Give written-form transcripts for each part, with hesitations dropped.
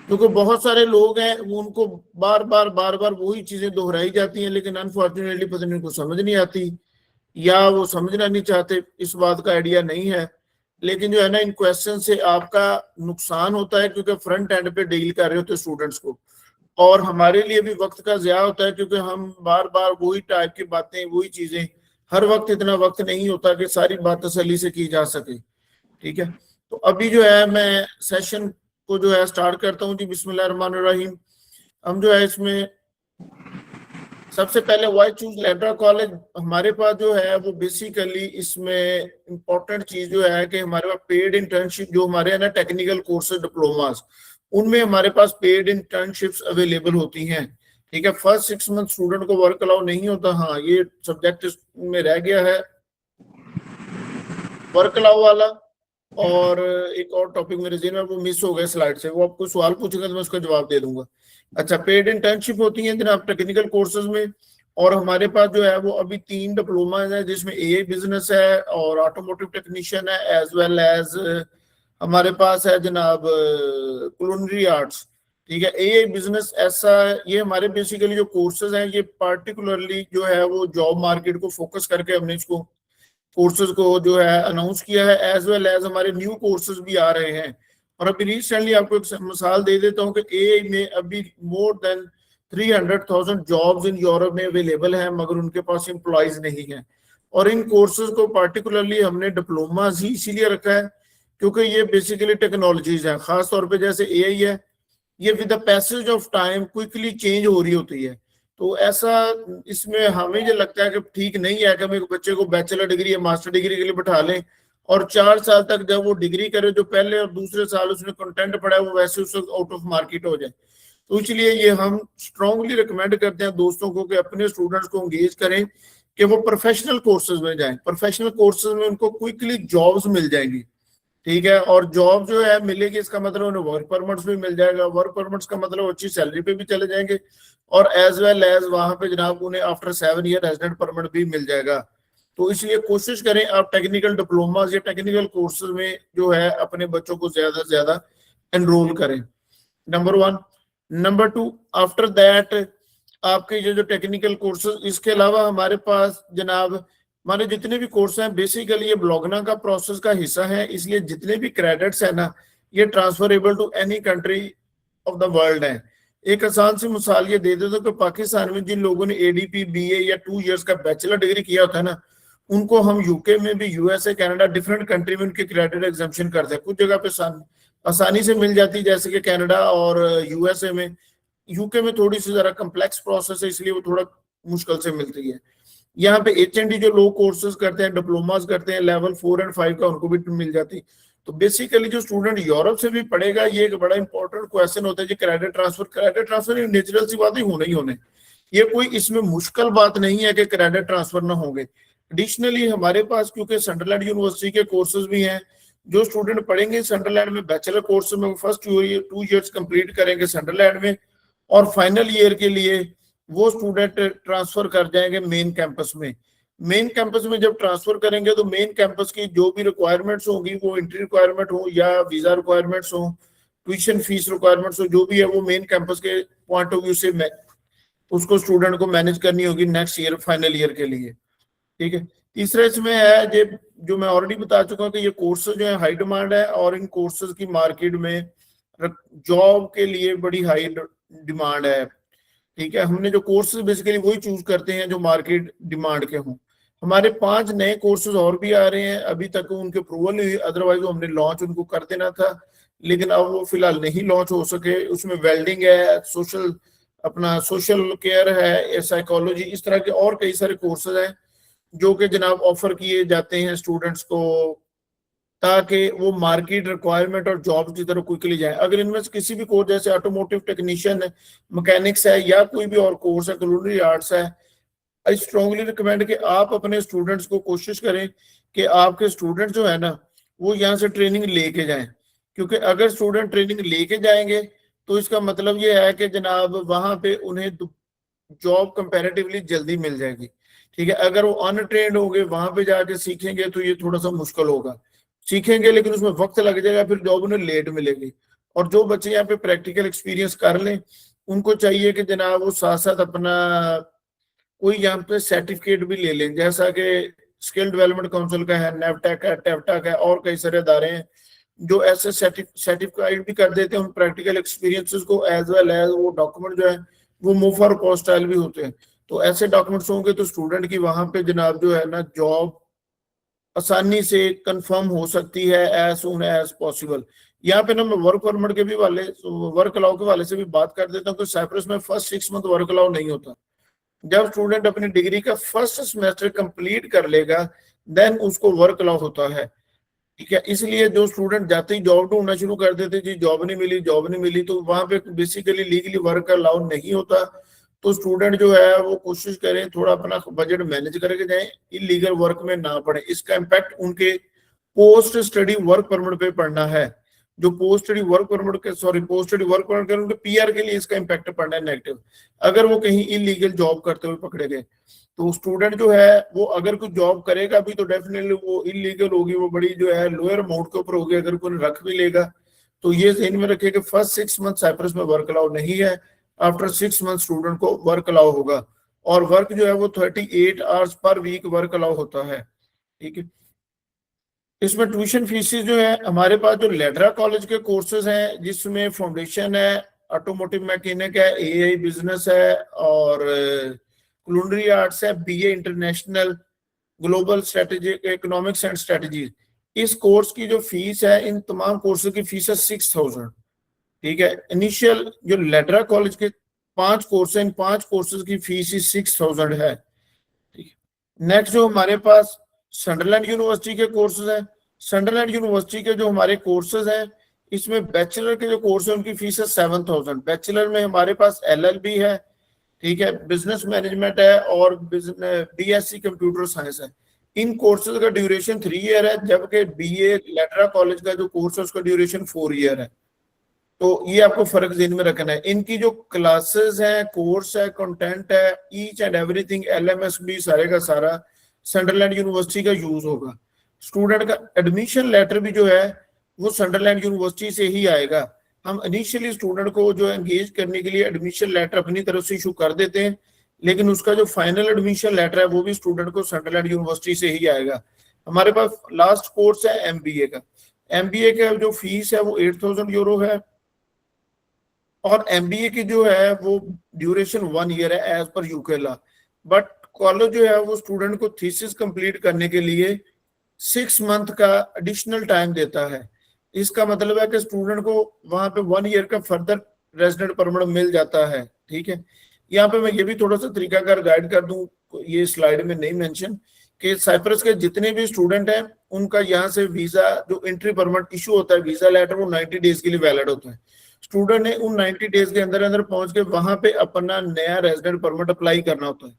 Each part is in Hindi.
क्योंकि बहुत सारे लोग हैं वो उनको बार बार वही चीजें दोहराई जाती हैं, लेकिन अनफॉर्चुनेटली पता नहीं उनको समझ नहीं आती या वो समझना नहीं चाहते, इस बात का आइडिया नहीं है। लेकिन जो है ना, इन क्वेश्चन से आपका नुकसान होता है क्योंकि फ्रंट एंड पे डील कर रहे होते हैं स्टूडेंट्स को, और हमारे लिए भी वक्त का ज़या होता है क्योंकि हम बार बार वही टाइप की बातें, वही चीजें, हर वक्त इतना वक्त नहीं होता कि सारी बात तसल्ली से की जा सके। ठीक है, तो अभी जो है मैं सेशन को जो है स्टार्ट करता हूँ जी। बिस्मिल्लाहिर्रहमानिर्रहीम। हम जो है इसमें सबसे पहले वाई चूज लेड्रा कॉलेज, हमारे पास जो है वो बेसिकली इसमें इंपॉर्टेंट चीज जो है कि हमारे पास पेड इंटर्नशिप, जो हमारे है ना टेक्निकल कोर्सेज डिप्लोमास, उनमें हमारे पास पेड इंटर्नशिप्स अवेलेबल होती हैं। ठीक है, फर्स्ट 6 मंथ स्टूडेंट को वर्क अलाउ नहीं होता। हाँ, ये सब्जेक्ट में रह गया है वर्क अलाउ वाला, और एक और टॉपिक मेरे जेहन में वो मिस हो गया स्लाइड से, वो आपको सवाल पूछेगा तो मैं उसका जवाब दे दूंगा। अच्छा, पेड इंटर्नशिप होती है जनाब टेक्निकल कोर्सेज में, और हमारे पास जो है वो अभी 3 डिप्लोमा है जिसमें एआई बिजनेस है और ऑटोमोटिव टेक्नीशियन है, एज वेल एज हमारे पास है जनाब कुलिनरी आर्ट्स। ठीक है, एआई बिजनेस ऐसा, ये हमारे बेसिकली जो कोर्सेज हैं ये पार्टिकुलरली जो है वो जॉब मार्केट को फोकस करके हमने इसको कोर्सेज को जो है अनाउंस किया है, एज वेल एज हमारे न्यू कोर्सेज भी आ रहे हैं। और अभी रिसेंटली आपको एक मिसाल दे देता हूँ कि एआई में अभी more than 300,000 jobs in Europe में अवेलेबल हैं, मगर उनके पास एम्प्लॉयज नहीं है। और इन कोर्सेज को पार्टिकुलरली हमने डिप्लोमा ही इसीलिए रखा है क्योंकि ये बेसिकली टेक्नोलॉजीज हैं, खासतौर पर जैसे एआई है, ये with the passage of time quickly change हो रही होती है। तो ऐसा इसमें हमें ये लगता है कि ठीक नहीं है कि हम एक बच्चे को बैचलर डिग्री या मास्टर डिग्री के लिए बैठा लें और 4 साल तक जब वो डिग्री करे, जो पहले और दूसरे साल उसने कंटेंट पढ़ा है वो वैसे उससे आउट ऑफ मार्केट हो जाए। तो इसलिए ये हम स्ट्रांगली रिकमेंड करते हैं दोस्तों को कि अपने स्टूडेंट्स को एंगेज करें कि वो प्रोफेशनल कोर्सेज में जाएं। प्रोफेशनल कोर्सेज में उनको क्विकली जॉब्स मिल जाएंगी। ठीक है, और जॉब जो है मिलेगी, इसका मतलब उन्हें वर्क परमिट्स भी मिल जाएगा, वर्क परमिट्स का मतलब अच्छी सैलरी पे भी चले जाएंगे, और एज वेल एज वहां पे जनाब उन्हें आफ्टर 7 ईयर रेजिडेंट परमिट भी मिल जाएगा। तो इसलिए कोशिश करें आप टेक्निकल डिप्लोमा या टेक्निकल कोर्सेज में जो है अपने बच्चों को ज्यादा से ज्यादा एनरोल करें, नंबर 1। नंबर 2, आफ्टर दैट आपके ये जो टेक्निकल कोर्सेज, इसके अलावा हमारे पास जनाब हमारे जितने भी कोर्स हैं बेसिकली ये ब्लॉगना का प्रोसेस का हिस्सा है, इसलिए जितने भी क्रेडिट्स है ना ये transferable to any country of the world है। एक आसान सी मिसाल ये दे देता हूँ कि पाकिस्तान में जिन लोगों ने एडीपी बीए या 2 इयर्स का बैचलर डिग्री किया होता है ना, उनको हम यूके में भी, यूएसए कनाडा डिफरेंट कंट्री में उनके क्रेडिट एग्जाम्पशन करते हैं। कुछ जगह पे आसानी से मिल जाती है जैसे कि कनाडा और यूएसए में। यूके में थोड़ी सी जरा कम्प्लेक्स प्रोसेस है इसलिए वो थोड़ा मुश्किल से मिलती है। यहाँ पे HND जो लो कोर्सेज करते हैं, डिप्लोमास करते हैं लेवल 4 और 5 का, उनको भी मिल जाती। तो बेसिकली जो स्टूडेंट यूरोप से भी पढ़ेगा, ये एक बड़ा इंपॉर्टेंट क्वेश्चन होता है जी क्रेडिट ट्रांसफर नेचुरल सी बात ही होने। ये कोई इसमें मुश्किल बात नहीं है कि क्रेडिट ट्रांसफर ना होंगे। एडिशनली हमारे पास क्योंकि सैंडरलैंड यूनिवर्सिटी के कोर्सेज भी हैं, जो स्टूडेंट पढ़ेंगे सैंडरलैंड में बैचलर कोर्स में, फर्स्ट 2 इयर्स कंप्लीट करेंगे सैंडरलैंड में, और फाइनल ईयर के लिए वो स्टूडेंट ट्रांसफर कर जाएंगे मेन कैंपस में। मेन कैंपस में जब ट्रांसफर करेंगे तो मेन कैंपस की जो भी रिक्वायरमेंट्स होंगी, वो एंट्री रिक्वायरमेंट हो या वीजा रिक्वायरमेंट्स हो, ट्यूशन फीस रिक्वायरमेंट्स हो, जो भी है वो मेन कैंपस के पॉइंट ऑफ व्यू से उसको स्टूडेंट को मैनेज करनी होगी नेक्स्ट ईयर फाइनल ईयर के लिए। ठीक है, तीसरा इसमें है ये जो मैं ऑलरेडी बता चुका हूँ कि ये कोर्सेज जो है हाई डिमांड है, और इन कोर्सेज की मार्केट में जॉब के लिए बड़ी हाई डिमांड है। ठीक है, हमने जो कोर्सेज बेसिकली वही चूज करते हैं जो मार्केट डिमांड के हों। हमारे 5 नए कोर्सेज और भी आ रहे हैं, अभी तक उनके अप्रूवल नहीं हुई, अदरवाइज हमने लॉन्च उनको कर देना था, लेकिन अब वो फिलहाल नहीं लॉन्च हो सके। उसमें वेल्डिंग है, सोशल केयर है, साइकोलॉजी, इस तरह के और कई सारे कोर्सेज हैं जो कि जनाब ऑफर किए जाते हैं स्टूडेंट्स को, ताकि वो मार्केट रिक्वायरमेंट और जॉब की तरफ क्विकली जाए। अगर इनमें से किसी भी कोर्स जैसे ऑटोमोटिव टेक्नीशियन है, मैकेनिक्स है, या कोई भी और कोर्स है, कुलिनरी आर्ट्स है, आई स्ट्रांगली रिकमेंड कि आप अपने स्टूडेंट्स को कोशिश करें कि आपके स्टूडेंट जो है ना वो यहाँ से ट्रेनिंग लेके जाएं, क्योंकि अगर स्टूडेंट ट्रेनिंग लेके जाएंगे तो इसका मतलब ये है कि जनाब वहां पे उन्हें जॉब कंपैरेटिवली जल्दी मिल जाएगी। ठीक है, अगर वो अनट्रेंड होंगे वहां पे जाके सीखेंगे तो ये थोड़ा सा मुश्किल होगा। सीखेंगे लेकिन उसमें वक्त लग जाएगा, फिर जॉब उन्हें लेट मिलेगी। और जो बच्चे यहाँ पे प्रैक्टिकल एक्सपीरियंस कर लें उनको चाहिए कि जनाब वो साथ साथ अपना कोई यहाँ पे सर्टिफिकेट भी ले लें, जैसा कि स्किल डेवलपमेंट काउंसिल का है, नेवटेक है, टेवटेक है, और कई सारे अदारे हैं जो ऐसे सर्टिफाइड भी कर देते हैं उन प्रैक्टिकल एक्सपीरियंसेस को, एज वेल एज वो डॉक्यूमेंट जो है वो मूव फॉर पोस्टाइल भी होते हैं। तो ऐसे डॉक्यूमेंट्स होंगे तो स्टूडेंट की वहां पे जनाब जो है ना जॉब आसानी से कंफर्म हो सकती है एज सुन एज पॉसिबल। यहाँ पे ना मैं वर्क परमिट के भी वाले वर्क अलाउ के वाले से भी बात कर देता हूँ कि साइप्रस में फर्स्ट 6 मंथ वर्क अलाउ नहीं होता। जब स्टूडेंट अपनी डिग्री का फर्स्ट सेमेस्टर कंप्लीट कर लेगा देन उसको वर्क अलाउ होता है, ठीक है। इसलिए जो स्टूडेंट जाते ही जॉब ढूंढना शुरू कर देते जी जॉब नहीं मिली जॉब नहीं मिली, तो वहां पे बेसिकली लीगली वर्क अलाउ नहीं होता। तो स्टूडेंट जो है वो कोशिश करें थोड़ा अपना बजट मैनेज करके जाएं, इलीगल वर्क में ना पड़े। इसका इम्पैक्ट उनके पोस्ट स्टडी वर्क परमिट पे पड़ना है। जो पोस्ट स्टडी वर्क परमिट के पोस्ट स्टडी वर्क परमिट के उनके पीआर के लिए इसका इम्पैक्ट पड़ना है नेगेटिव, अगर वो कहीं इलीगल जॉब करते हुए पकड़े गए। तो स्टूडेंट जो है वो अगर कोई जॉब करेगा भी तो डेफिनेटली वो इलीगल होगी, वो बड़ी जो है लोअर अमाउंट के ऊपर होगी। अगर कोई रख भी लेगा तो ये ध्यान में रखिए कि फर्स्ट 6 मंथ साइप्रस में वर्क अलाउ नहीं है, आफ्टर 6 मंथ स्टूडेंट को वर्क अलाउ होगा। और वर्क जो है वो 38 hours per week work allow होता है, ठीक है। इसमें ट्यूशन फीसेस जो है हमारे पास जो लेडरा कॉलेज के कोर्सेज हैं जिसमें फाउंडेशन है, ऑटोमोटिव मैकेनिक है, एआई बिजनेस है, और कुलिनरी आर्ट्स है, BA international global strategy economics and strategy. इस कोर्स की जो फीस है इन तमाम कोर्सेज की फीस है 6000, ठीक है। इनिशियल जो लेडरा कॉलेज के 5 कोर्स हैं, इन 5 कोर्सेज की फीस ही 6000 है, ठीक है। नेक्स्ट जो हमारे पास संडरलैंड यूनिवर्सिटी के कोर्सेज हैं, संडरलैंड यूनिवर्सिटी के जो हमारे कोर्सेज हैं इसमें बैचलर के जो कोर्स है उनकी फीस है 7000। बैचलर में हमारे पास एलएलबी है, ठीक है, बिजनेस मैनेजमेंट है, और बीएससी कंप्यूटर साइंस है। इन कोर्सेज का ड्यूरेशन 3 ईयर है, जबकि बीए लेडरा कॉलेज का जो कोर्स है उसका ड्यूरेशन 4 ईयर है। तो ये आपको फर्क ध्यान में रखना है। इनकी जो क्लासेस हैं, कोर्स है, कंटेंट है, ईच एंड एवरीथिंग एलएमएस भी सारे का सारा संडरलैंड यूनिवर्सिटी का यूज होगा। स्टूडेंट का एडमिशन लेटर भी जो है वो संडरलैंड यूनिवर्सिटी से ही आएगा। हम इनिशियली स्टूडेंट को जो एंगेज करने के लिए एडमिशन लेटर अपनी तरफ से इशू कर देते हैं, लेकिन उसका जो फाइनल एडमिशन लेटर है वो भी स्टूडेंट को संडरलैंड यूनिवर्सिटी से ही आएगा। हमारे पास लास्ट कोर्स है एमबीए का। एमबीए का जो फीस है वो 8000 यूरो है, और एमबीए की जो है वो ड्यूरेशन 1 ईयर है as per UK law. But college जो है वो स्टूडेंट को थीसिस कंप्लीट करने के लिए 6 मंथ का एडिशनल टाइम देता है। इसका मतलब है कि स्टूडेंट को वहां पे 1 ईयर का फर्दर रेजिडेंट परमिट मिल जाता है, ठीक है। यहाँ पे मैं ये भी थोड़ा सा तरीकाकार गाइड कर दूं, ये स्लाइड में नहीं मेंशन, कि साइप्रस के जितने भी स्टूडेंट हैं उनका यहाँ से वीजा जो एंट्री परमिट इशू होता है, वीजा लेटर, वो 90 डेज के लिए वैलिड होता है। स्टूडेंट ने उन 90 डेज के अंदर अंदर पहुंच के वहां पे अपना नया रेजिडेंट परमिट अप्लाई करना होता है,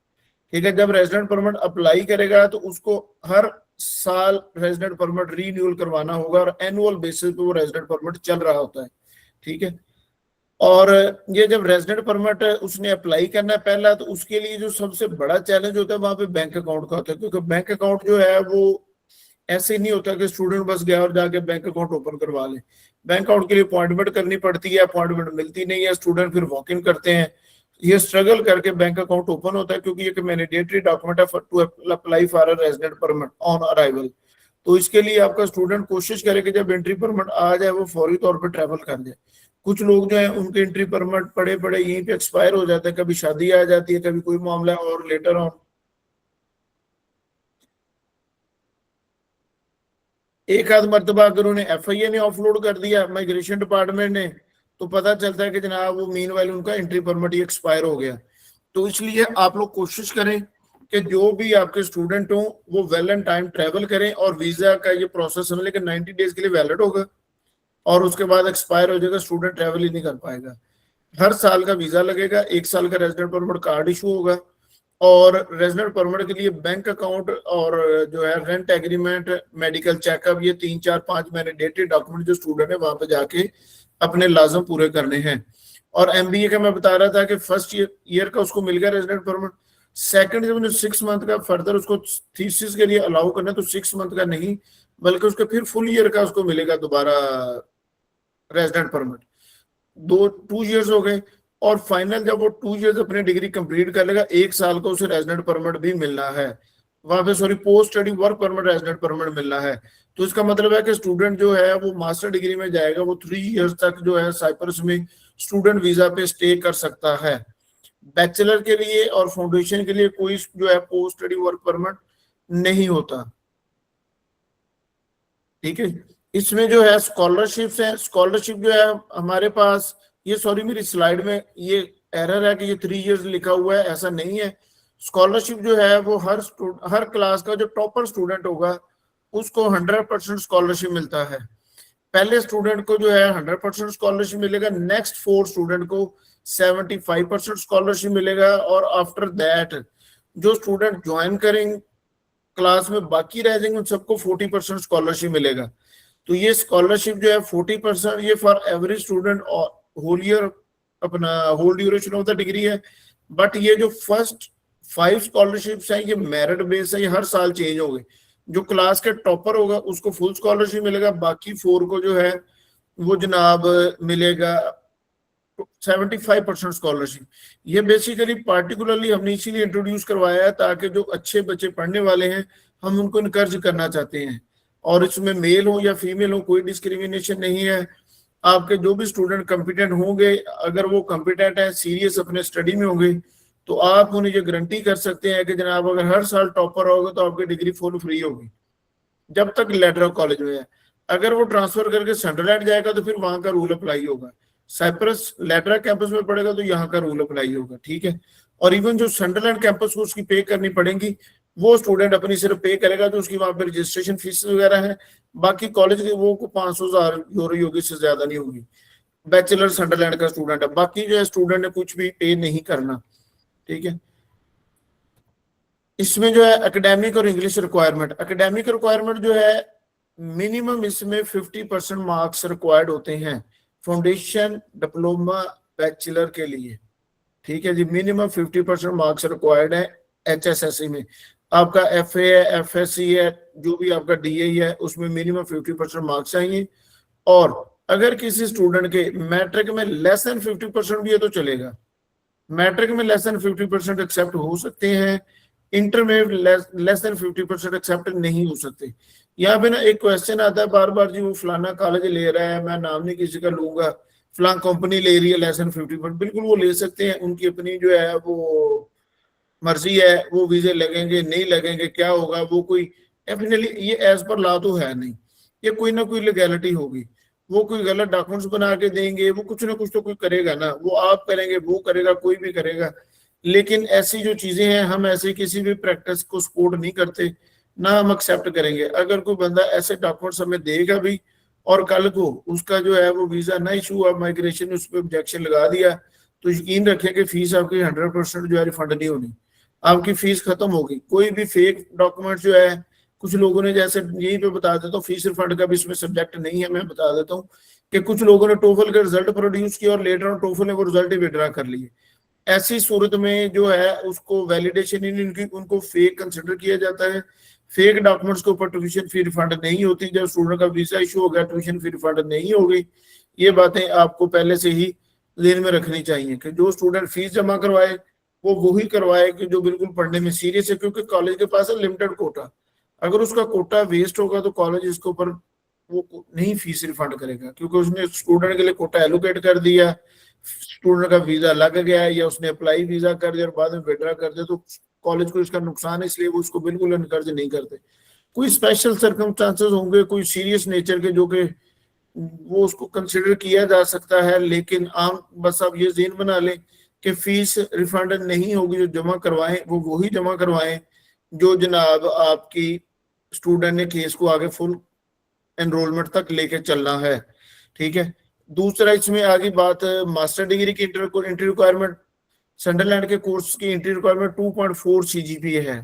ठीक है। जब रेजिडेंट परमिट अप्लाई करेगा तो उसको हर साल रेजिडेंट परमिट रीन्यूअल करवाना होगा, और एनुअल बेसिस पे वो रेजिडेंट परमिट चल रहा होता है, ठीक है। और ये जब रेजिडेंट परमिट उसने अप्लाई करना है पहला, तो उसके लिए जो सबसे बड़ा चैलेंज होता है वहां पे बैंक अकाउंट का होता है, क्योंकि बैंक अकाउंट जो है वो ऐसे नहीं होता कि स्टूडेंट बस गया और जाके बैंक अकाउंट ओपन करवा ले। बैंक अकाउंट के लिए अपॉइंटमेंट करनी पड़ती है, अपॉइंटमेंट मिलती नहीं है, स्टूडेंट फिर वॉक इन करते हैं, ये स्ट्रगल करके बैंक अकाउंट ओपन होता है, क्योंकि ये मैंडेटरी डॉक्यूमेंट है to apply for a resident permit on arrival. तो इसके लिए आपका स्टूडेंट कोशिश करे कि जब एंट्री परमिट आ जाए वो फौरी तौर पर ट्रैवल कर जाए। कुछ लोग जो है उनके एंट्री परमिट पड़े पड़े यहीं पे एक्सपायर हो जाते हैं, कभी शादी आ जाती है, कभी कोई मामला और लेटर ऑन एक आध मरतबा अगर उन्हें एफआईए ने ऑफलोड कर दिया माइग्रेशन डिपार्टमेंट ने, तो पता चलता है कि जनाब वो मीनवाइल उनका एंट्री परमिट ही एक्सपायर हो गया। तो इसलिए आप लोग कोशिश करें कि जो भी आपके स्टूडेंट हो वो वेल एंड टाइम ट्रैवल करें, और वीजा का ये प्रोसेस है लेकिन 90 डेज के लिए वैलिड होगा, और उसके बाद एक्सपायर हो जाएगा, स्टूडेंट ट्रैवल ही नहीं कर पाएगा। हर साल का वीजा लगेगा, 1 साल का रेजिडेंट परमिट कार्ड इशू होगा, और रेजिडेंट परमिट के लिए बैंक अकाउंट और जो है रेंट एग्रीमेंट, मेडिकल चेकअप, ये 3 4 5 मैंडेटरी डॉक्यूमेंट जो स्टूडेंट है वहां पे जाके अपने लाजम पूरे करने हैं। और एमबीए का मैं बता रहा था कि फर्स्ट ईयर का उसको मिल गया रेजिडेंट परमिट, सेकंड जब 6 मंथ का फर्दर उसको थीसिस के लिए अलाउ करना है तो 6 मंथ का नहीं बल्कि उसके फिर फुल ईयर का उसको मिलेगा दोबारा रेजिडेंट परमिट, 2 ईयर्स हो गए। और फाइनल जब वो 2 ईयर्स अपनी डिग्री कंप्लीट कर लेगा, 1 साल का उसे रेजिडेंट परमिट भी मिलना है वहां पे, sorry post study work permit, resident permit मिलना है। तो इसका मतलब है कि स्टूडेंट जो है वो मास्टर डिग्री में जाएगा, वो 3 ईयर्स तक जो है साइप्रस में स्टूडेंट वीजा पे स्टे कर सकता है। बैचलर के लिए और फाउंडेशन के लिए कोई जो है पोस्ट स्टडी वर्क परमिट नहीं होता। ठीक है, इसमें जो है स्कॉलरशिप्स है, स्कॉलरशिप जो है हमारे पास, ये सॉरी मेरी स्लाइड में ये एरर है कि ये 3 ईयर्स लिखा हुआ है, ऐसा नहीं है। स्कॉलरशिप जो है वो हर क्लास का जो टॉपर स्टूडेंट होगा उसको 100% स्कॉलरशिप मिलता है। पहले स्टूडेंट को जो है 100% स्कॉलरशिप मिलेगा, नेक्स्ट 4 स्टूडेंट को 75% स्कॉलरशिप मिलेगा, और आफ्टर दैट जो स्टूडेंट ज्वाइन करेंगे क्लास में बाकी रह जाएंगे उन सबको 40% स्कॉलरशिप मिलेगा। तो ये स्कॉलरशिप जो है 40% ये for every student whole year अपना whole duration of the degree है। बट ये जो फर्स्ट 5 स्कॉलरशिप्स है ये मेरिट बेस है, ये हर साल चेंज होंगे। जो क्लास के टॉपर होगा उसको फुल स्कॉलरशिप मिलेगा, बाकी 4 को जो है वो जनाब मिलेगा 75% स्कॉलरशिप। ये बेसिकली पार्टिकुलरली हमने इसीलिए इंट्रोड्यूस करवाया है ताकि जो अच्छे बच्चे पढ़ने वाले हैं हम उनको इनकरेज करना चाहते हैं। और इसमें मेल हो या फीमेल हो कोई डिस्क्रिमिनेशन नहीं है। आपके जो भी स्टूडेंट कॉम्पिटेंट होंगे, अगर वो कॉम्पिटेंट है सीरियस अपने स्टडी में होंगे, तो आप उन्हें ये गारंटी कर सकते हैं कि जनाब अगर हर साल टॉपर होगा तो आपकी डिग्री फुल फ्री होगी जब तक लेटर ऑफ कॉलेज में है। अगर वो ट्रांसफर करके सनडरलैंड जाएगा तो फिर वहां का रूल अप्लाई होगा, साइप्रस लेटरा कैंपस में पड़ेगा तो यहाँ का रूल अप्लाई होगा। ठीक है, और इवन जो सनडरलैंड कैंपस को उसकी पे करनी पड़ेगी वो स्टूडेंट अपनी सिर्फ पे करेगा, तो उसकी वहां पे रजिस्ट्रेशन फीस वगैरह है। बाकी कॉलेज की वो 500,000 यूरो होगी, इससे ज्यादा नहीं होगी। बैचलर सनडरलैंड का स्टूडेंट है, बाकी जो है स्टूडेंट ने कुछ भी पे नहीं करना। ठीक है, इसमें जो है एकेडमिक और इंग्लिश रिक्वायरमेंट, एकेडमिक रिक्वायरमेंट जो है मिनिमम इसमें 50% मार्क्स रिक्वायर्ड होते हैं फाउंडेशन डिप्लोमा बैचलर के लिए। ठीक है जी, मिनिमम 50% मार्क्स रिक्वायर्ड है HSSC में। आपका FA है, FSC है, जो भी आपका DA है उसमें मिनिमम 50% मार्क्स चाहिए। और अगर किसी स्टूडेंट के मैट्रिक में लेस देन 50% भी है तो चलेगा, मैट्रिक में लेस देन 50% एक्सेप्ट हो सकते हैं, इंटर में लेस देन 50% एक्सेप्ट नहीं हो सकते। यहाँ पे ना एक क्वेश्चन आता है बार बार, जी वो फलाना कॉलेज ले रहा है, मैं नाम नहीं किसी का लूंगा, फलाना कंपनी ले रही है लेस देन 50%, बिल्कुल वो ले सकते हैं, उनकी अपनी जो है वो मर्जी है, वो वीजे लगेंगे नहीं लगेंगे क्या होगा, वो कोई डेफिनेटली ये एज पर लॉ तो है नहीं, ये कोई ना कोई लीगैलिटी होगी। वो कोई गलत डॉक्यूमेंट्स बना के देंगे, वो कुछ ना कुछ तो कोई करेगा ना, वो आप करेंगे वो करेगा कोई भी करेगा। लेकिन ऐसी जो चीजें हैं हम ऐसे किसी भी प्रैक्टिस को सपोर्ट नहीं करते, ना हम एक्सेप्ट करेंगे। अगर कोई बंदा ऐसे डॉक्यूमेंट्स हमें देगा भी और कल को उसका जो है वो वीजा ना इशू हुआ, माइग्रेशन उस पर ऑब्जेक्शन लगा दिया, तो यकीन रखें कि फीस आपकी 100% जो है रिफंड नहीं होनी, आपकी फीस खत्म होगी। कोई भी फेक डॉक्यूमेंट जो है कुछ लोगों ने, जैसे यहीं पे बता देता हूँ, फीस रिफंड का भी इसमें सब्जेक्ट नहीं है, मैं बता देता हूँ कि कुछ लोगों ने टोफल का रिजल्ट प्रोड्यूस किया और लेटर ऑन टोफल ने वो रिजल्ट ही विड्रा कर लिए। ऐसी सूरत में जो है उसको वैलिडेशन इनकी उनको फेक कंसिडर किया जाता है। फेक डॉक्यूमेंट्स के ऊपर ट्यूशन फी रिफंड नहीं होती। जब स्टूडेंट का वीजा इशू हो गया ट्यूशन फी रिफंड नहीं होगी। ये बातें आपको पहले से ही ध्यान में रखनी चाहिए कि जो स्टूडेंट फीस जमा करवाए वो वही करवाए कि जो बिल्कुल पढ़ने में सीरियस है, क्योंकि कॉलेज के पास है लिमिटेड कोटा। अगर उसका कोटा वेस्ट होगा तो कॉलेज इसके ऊपर वो नहीं फीस रिफंड करेगा, क्योंकि उसने स्टूडेंट के लिए कोटा एलोकेट कर दिया, स्टूडेंट का वीजा लग गया या उसने अप्लाई वीजा कर दिया और बाद में विड्रा कर दिया, तो कॉलेज को इसका नुकसान है, इसलिए वो उसको बिल्कुल इनकरेज नहीं करते। कोई स्पेशल सर्कमस्टांसेस होंगे कोई सीरियस नेचर के जो कि वो उसको कंसिडर किया जा सकता है, लेकिन आम बस आप ये ज़हन बना लें कि फीस रिफंड नहीं होगी। जो जमा करवाएं वो वही जमा करवाएं जो जनाब आपकी स्टूडेंट ने केस को आगे फुल एनरोलमेंट तक लेके चलना है। ठीक है, दूसरा इसमें आगे बात मास्टर डिग्री की इंटर रिक्वायरमेंट, सनडरलैंड के कोर्स की इंटर रिक्वायरमेंट 2.4 CGPA है।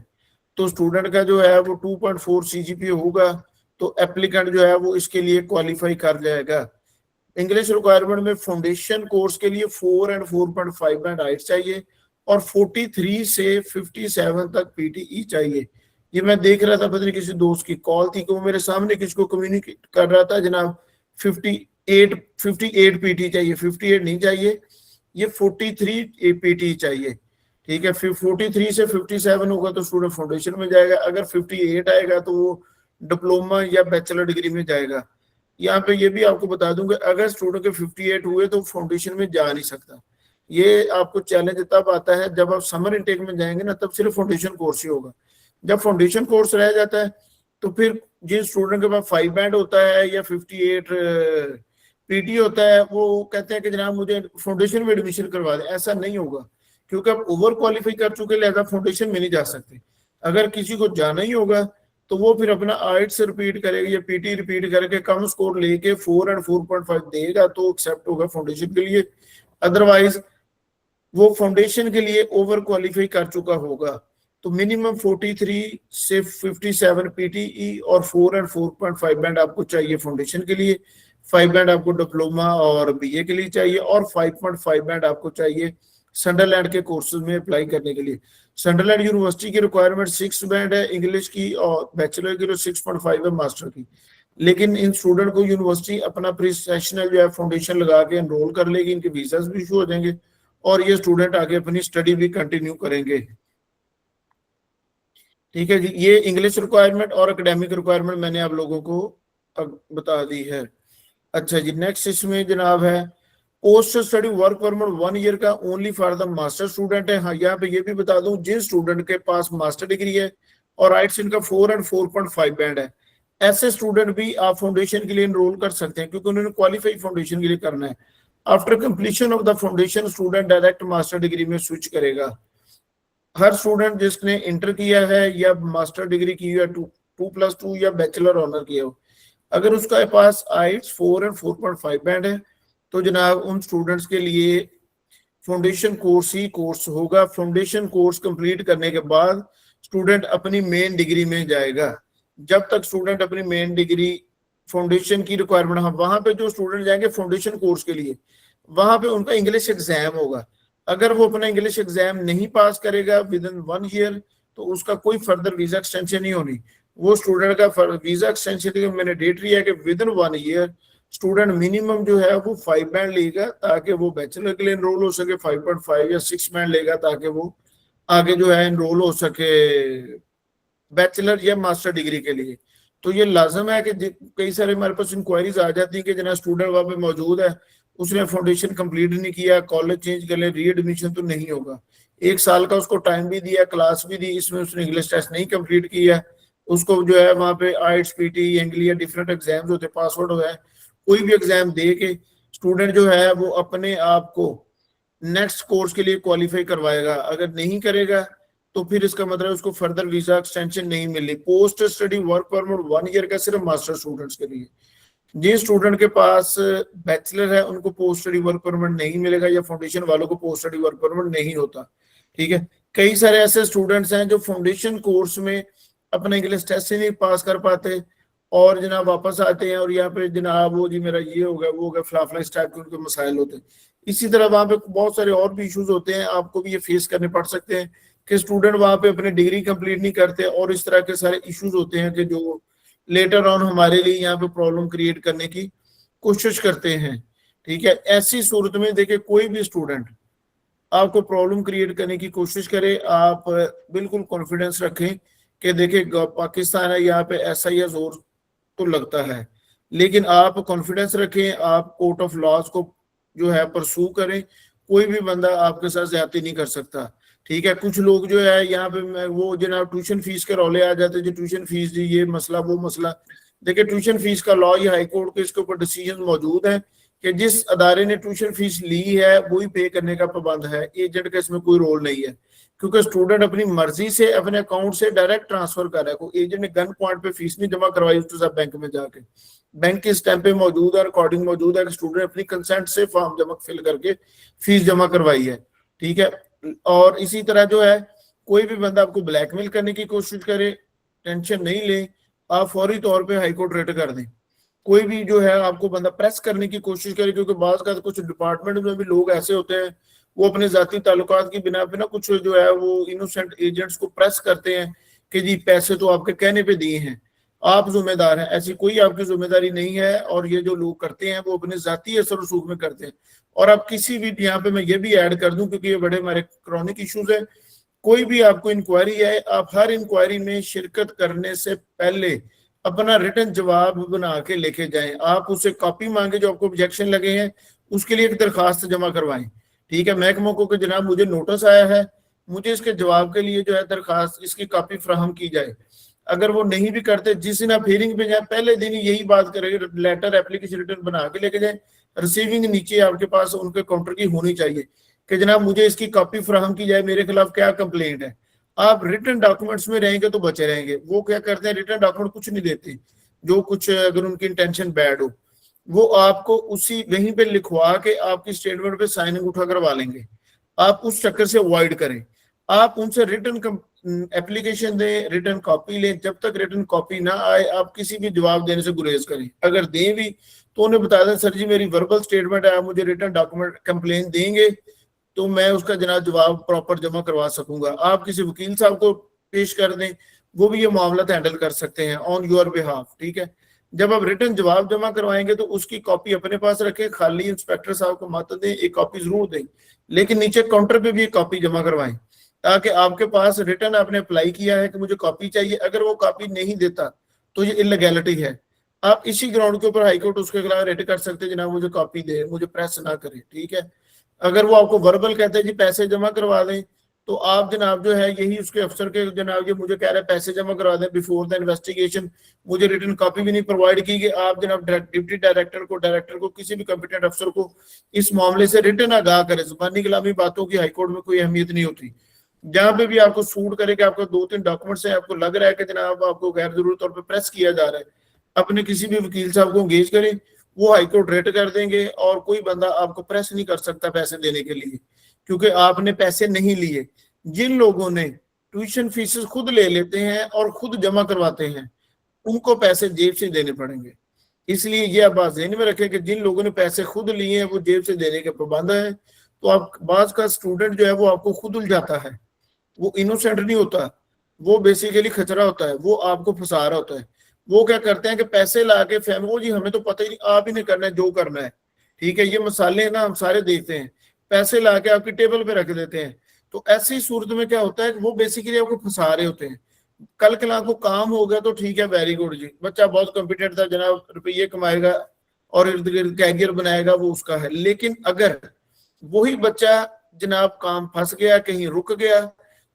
तो स्टूडेंट का जो है वो 2.4 CGPA होगा तो एप्लीकेंट जो है वो इसके लिए क्वालिफाई कर जाएगा। इंग्लिश रिक्वायरमेंट में फाउंडेशन कोर्स के लिए 4 और 4.5 बैंड हाइट चाहिए और 43 से 57 तक PTE चाहिए। ये मैं देख रहा था, पता नहीं किसी दोस्त की कॉल थी कि वो मेरे सामने किसको कम्युनिकेट कर रहा था, जनाब 58 पीटी चाहिए, 58 नहीं चाहिए, ये 43 पीटी चाहिए। ठीक है, फिर 43 से 57 होगा तो स्टूडेंट फाउंडेशन में जाएगा, अगर 58 आएगा तो वो डिप्लोमा या बैचलर डिग्री में जाएगा। यहाँ पे ये भी आपको बता दूंगा, अगर स्टूडेंट के 58 हुए तो फाउंडेशन में जा नहीं सकता। ये आपको चैलेंज तब आता है जब आप समर इनटेक में जाएंगे ना, तब सिर्फ फाउंडेशन कोर्स ही होगा। जब फाउंडेशन कोर्स रह जाता है तो फिर जिन स्टूडेंट के पास 5 बैंड होता है या 58 पीटी होता है, वो कहते हैं कि जनाब मुझे फाउंडेशन में एडमिशन करवा दें। ऐसा नहीं होगा, क्योंकि आप ओवर क्वालिफाई कर चुके, लिहाजा फाउंडेशन में नहीं जा सकते। अगर किसी को जाना ही होगा तो वो फिर अपना आइट्स रिपीट करेगा या पीटी रिपीट करके कम स्कोर लेके 4 और 4.5 देगा तो एक्सेप्ट होगा फाउंडेशन के लिए। अदरवाइज वो फाउंडेशन के लिए ओवर क्वालिफाई कर चुका होगा। तो मिनिमम 43 से 57 पीटीई और 4 और 4.5 बैंड आपको चाहिए फाउंडेशन के लिए। 5 बैंड आपको डिप्लोमा और बीए के लिए चाहिए, और 5.5 बैंड आपको चाहिए सनडरलैंड के कोर्सेज में अप्लाई करने के लिए। सनडरलैंड यूनिवर्सिटी की रिक्वायरमेंट 6 बैंड है इंग्लिश की, और बैचलर की 6.5 है मास्टर की। लेकिन इन स्टूडेंट को यूनिवर्सिटी अपना प्रोफेशनल जो है फाउंडेशन लगा के एनरोल कर लेगी, इनके वीजास भी इशू हो जाएंगे और ये स्टूडेंट आगे अपनी स्टडी भी कंटिन्यू करेंगे। ठीक है जी, ये इंग्लिश रिक्वायरमेंट और एकेडमिक रिक्वायरमेंट मैंने आप लोगों को बता दी है। अच्छा जी, नेक्स्ट इसमें जनाब है post study work permit 1 year का only for the master student है। हाँ, यहाँ पे ये भी बता दूं, जिन स्टूडेंट के पास मास्टर डिग्री है और आइट्स इनका 4 और 4.5 बैंड है, ऐसे स्टूडेंट भी आप फाउंडेशन के लिए एनरोल कर सकते हैं, क्योंकि उन्होंने क्वालिफाई फाउंडेशन के लिए करना है। After completion of the foundation student direct master degree में स्विच करेगा। हर स्टूडेंट जिसने इंटर किया है या मास्टर डिग्री की है 2+2 या बैचलर ऑनर किया हो, अगर उसका पास आइट्स 4 और 4.5 बैंड है तो जनाब उन स्टूडेंट्स के लिए फाउंडेशन कोर्स ही कोर्स होगा। फाउंडेशन कोर्स कंप्लीट करने के बाद स्टूडेंट अपनी मेन डिग्री में जाएगा। जब तक स्टूडेंट अपनी मेन डिग्री फाउंडेशन की रिक्वायरमेंट, हाँ वहां पे जो स्टूडेंट जाएंगे फाउंडेशन कोर्स के लिए, वहां पे उनका इंग्लिश एग्जाम होगा। अगर वो अपना इंग्लिश एग्जाम नहीं पास करेगा विद इन 1 ईयर तो उसका कोई फर्दर वीजा एक्सटेंशन नहीं होनी। वो स्टूडेंट का वीजा एक्सटेंशन मैंडेटरी है कि with in 1 year student minimum जो है वो 5 बैंड लेगा ताकि वो बैचलर के लिए एनरोल हो सके, 5.5 या 6 बैंड लेगा ताकि वो आगे जो है एनरोल हो सके बैचलर या मास्टर डिग्री के लिए। तो ये लाजम है कि कई सारे हमारे पास इंक्वायरीज आ जाती है कि जना स्टूडेंट वहां पे मौजूद है, उसने फाउंडेशन कंप्लीट नहीं किया, कॉलेज चेंज कर ले, री एडमिशन तो नहीं होगा। 1 साल का उसको टाइम भी दिया, क्लास भी दी, इसमें उसने इंग्लिश टेस्ट नहीं कंप्लीट किया, उसको जो है वहां पे आइट्स पीटी इंग्लिश डिफरेंट एग्जाम्स होते, पासवर्ड हो है, कोई भी एग्जाम दे के स्टूडेंट जो है वो अपने आप को नेक्स्ट कोर्स के लिए क्वालिफाई करवाएगा। अगर नहीं करेगा तो फिर इसका मतलब उसको फर्दर वीजा एक्सटेंशन नहीं मिली। Post study work permit 1 year का सिर्फ मास्टर स्टूडेंट्स के लिए। जिन स्टूडेंट के पास बैचलर है उनको पोस्ट स्टडी वर्क परमिट नहीं मिलेगा, या फाउंडेशन वालों को पोस्ट स्टडी वर्क परमिट नहीं होता। ठीक है, कई सारे ऐसे स्टूडेंट्स हैं जो फाउंडेशन कोर्स में अपना इंग्लिश टेस्ट ही नहीं पास कर पाते और जनाब वापस आते हैं और यहाँ पे जनाब वो जी मेरा ये हो गया वो हो गया, फलाफला इस टाइप के उनके मसाइल होते हैं। इसी तरह वहाँ पे बहुत सारे और भी इश्यूज होते हैं, आपको भी ये फेस करने पड़ सकते हैं कि स्टूडेंट वहाँ पे अपनी डिग्री कंप्लीट नहीं करते और इस तरह के सारे इश्यूज होते हैं कि जो लेटर ऑन हमारे लिए यहाँ पे प्रॉब्लम क्रिएट करने की कोशिश करते हैं। ठीक है, ऐसी सूरत में देखिए कोई भी स्टूडेंट आपको प्रॉब्लम क्रिएट करने की कोशिश करे, आप बिल्कुल कॉन्फिडेंस रखें कि देखिए पाकिस्तान है, यहाँ पे ऐसा ही जोर तो लगता है, लेकिन आप कॉन्फिडेंस रखें, आप कोर्ट ऑफ लॉज को जो है परसू करें, कोई भी बंदा आपके साथ ज्यादती नहीं कर सकता। ठीक है, कुछ लोग जो है यहाँ पे वो जनाब ट्यूशन फीस के रौले आ जाते हैं, जो ट्यूशन फीस दी ये मसला वो मसला। देखिए ट्यूशन फीस का लॉ, ये हाई कोर्ट के इसके ऊपर डिसीजन मौजूद है कि जिस अदारे ने ट्यूशन फीस ली है वही पे करने का पाबंद है, एजेंट का इसमें कोई रोल नहीं है, क्योंकि स्टूडेंट अपनी मर्जी से अपने अकाउंट से डायरेक्ट ट्रांसफर कर रहा है। कोई एजेंट ने गन पॉइंट पे फीस नहीं जमा करवाई उसके साथ बैंक में जाके, बैंक के स्टैंप पे मौजूद है, रिकॉर्डिंग मौजूद है कि स्टूडेंट अपनी कंसेंट से फॉर्म जमा फिल करके फीस जमा करवाई है। ठीक है, और इसी तरह जो है कोई भी बंदा आपको ब्लैकमेल करने की कोशिश करे, टेंशन नहीं ले, आप फौरी तौर पे हाईकोर्ट रेट कर दें। कोई भी जो है आपको बंदा प्रेस करने की कोशिश करे, क्योंकि बाज का कुछ डिपार्टमेंट में भी लोग ऐसे होते हैं वो अपने जाती ताल्लुकात की बिना पे ना कुछ जो है वो इनोसेंट एजेंट्स को प्रेस करते हैं कि जी पैसे तो आपके कहने पे दिए हैं, आप जिम्मेदार हैं, ऐसी कोई आपकी जिम्मेदारी नहीं है। और ये जो लोग करते हैं वो अपने जाती असर रसूख में करते हैं। और आप किसी भी, यहाँ पे मैं ये भी ऐड कर दूं क्योंकि ये बड़े हमारे क्रॉनिक इश्यूज है, कोई भी आपको इंक्वायरी है, आप हर इंक्वायरी में शिरकत करने से पहले अपना रिटर्न जवाब बना के लेके जाएं। आप उससे कॉपी मांगे, जो आपको ऑब्जेक्शन लगे हैं उसके लिए एक दरखास्त जमा करवाएं। ठीक है, महकमों को कि जनाब मुझे नोटिस आया है, मुझे इसके जवाब के लिए जो है दरखास्त, इसकी कॉपी फ्राहम की जाए। अगर वो नहीं भी करते, जिस दिन आप हियरिंग पे जाए पहले दिन यही बात करेंगे, लेटर एप्लीकेशन रिटर्न बना के लेके जाए। रिसीविंग नीचे आपके पास उनके काउंटर की होनी चाहिए कि जनाब मुझे इसकी कॉपी फ्राहम की जाए, मेरे खिलाफ क्या कंप्लेंट है। आप रिटर्न डॉक्यूमेंट्स में रहेंगे तो बचे रहेंगे। वो क्या करते हैं, रिटर्न डॉक्यूमेंट कुछ नहीं देते, जो कुछ अगर उनकी इंटेंशन बैड हो वो आपको उसी वहीं पे लिखवा के आपकी स्टेटमेंट पे साइनिंग उठा करवा लेंगे। आप उस चक्कर से अवॉइड करें। आप उनसे रिटर्न एप्लीकेशन दें, रिटर्न कॉपी लें। जब तक रिटर्न कॉपी ना आए आप किसी भी जवाब देने से गुरेज करें। अगर दें भी तो उन्हें बता दें, सर जी मेरी वर्बल स्टेटमेंट है, आप मुझे रिटर्न डॉक्यूमेंट कंप्लेन देंगे तो मैं उसका जनाब जवाब प्रॉपर जमा करवा सकूंगा। आप किसी वकील साहब को पेश कर दें, वो भी ये मामला हैंडल कर सकते हैं ऑन योर बिहाफ। ठीक है, जब आप रिटर्न जवाब जमा करवाएंगे तो उसकी कॉपी अपने पास रखें, खाली इंस्पेक्टर साहब को मत दें, एक कॉपी जरूर दें, लेकिन नीचे काउंटर पे भी एक कॉपी जमा करवाएं ताकि आपके पास रिटर्न आपने अप्लाई किया है कि मुझे कॉपी चाहिए, अगर वो कॉपी नहीं देता तो ये इलीगैलिटी है। आप इसी ग्राउंड के ऊपर हाईकोर्ट उसके खिलाफ रेट कर सकते हैं, जनाब मुझे कॉपी दे, मुझे प्रेस ना करे। ठीक है, अगर वो आपको वर्बल कहते हैं जी पैसे जमा करवा दें, तो आप जनाब जो है यही उसके अफसर के, जनाब ये मुझे कह रहे हैं पैसे जमा करवा दें बिफोर द इन्वेस्टिगेशन, मुझे रिटर्न कॉपी भी नहीं प्रोवाइड की गई। आप जनाब डिप्टी डायरेक्टर को किसी भी कॉम्पिटेंट अफसर को इस मामले से रिटर्न आगाह करें। जुबानी कलामी बातों की हाईकोर्ट में कोई अहमियत नहीं होती। जहां पे भी आपको सूट करे कि आपको 2-3 डॉक्यूमेंट्स हैं, आपको लग रहा है कि जनाब आपको गैर जरूरी तौर पर प्रेस किया जा रहा है, अपने किसी भी वकील साहब को एंगेज करें, वो हाईकोर्ट रेट कर देंगे और कोई बंदा आपको प्रेस नहीं कर सकता पैसे देने के लिए, क्योंकि आपने पैसे नहीं लिए। जिन लोगों ने ट्यूशन फीस खुद ले लेते हैं और खुद जमा करवाते हैं उनको पैसे जेब से देने पड़ेंगे। इसलिए ये आप बात ध्यान में रखें कि जिन लोगों ने पैसे खुद लिए हैं वो जेब से देने के पाबंद है। तो आप बाज का स्टूडेंट जो है वो आपको खुद उलझाता है, वो इनोसेंट नहीं होता, वो बेसिकली खचरा होता है, वो आपको फंसा रहा होता है। वो क्या करते हैं कि पैसे ला के फैमिली, जी हमें तो पता ही नहीं, आप ही नहीं करना है जो करना है। ठीक है, ये मसाले ना हम सारे देखते हैं, पैसे ला के आपकी टेबल पे रख देते हैं। तो ऐसी सूरत में क्या होता है कि वो बेसिकली आपको फंसा रहे होते हैं। कल कल आपको काम हो गया तो ठीक है, वेरी गुड जी, बच्चा बहुत कॉम्पिटेंट था जनाब, रुपये कमाएगा और इर्द गिर्द कैरियर बनाएगा, वो उसका है। लेकिन अगर वही बच्चा जनाब काम फंस गया, कहीं रुक गया,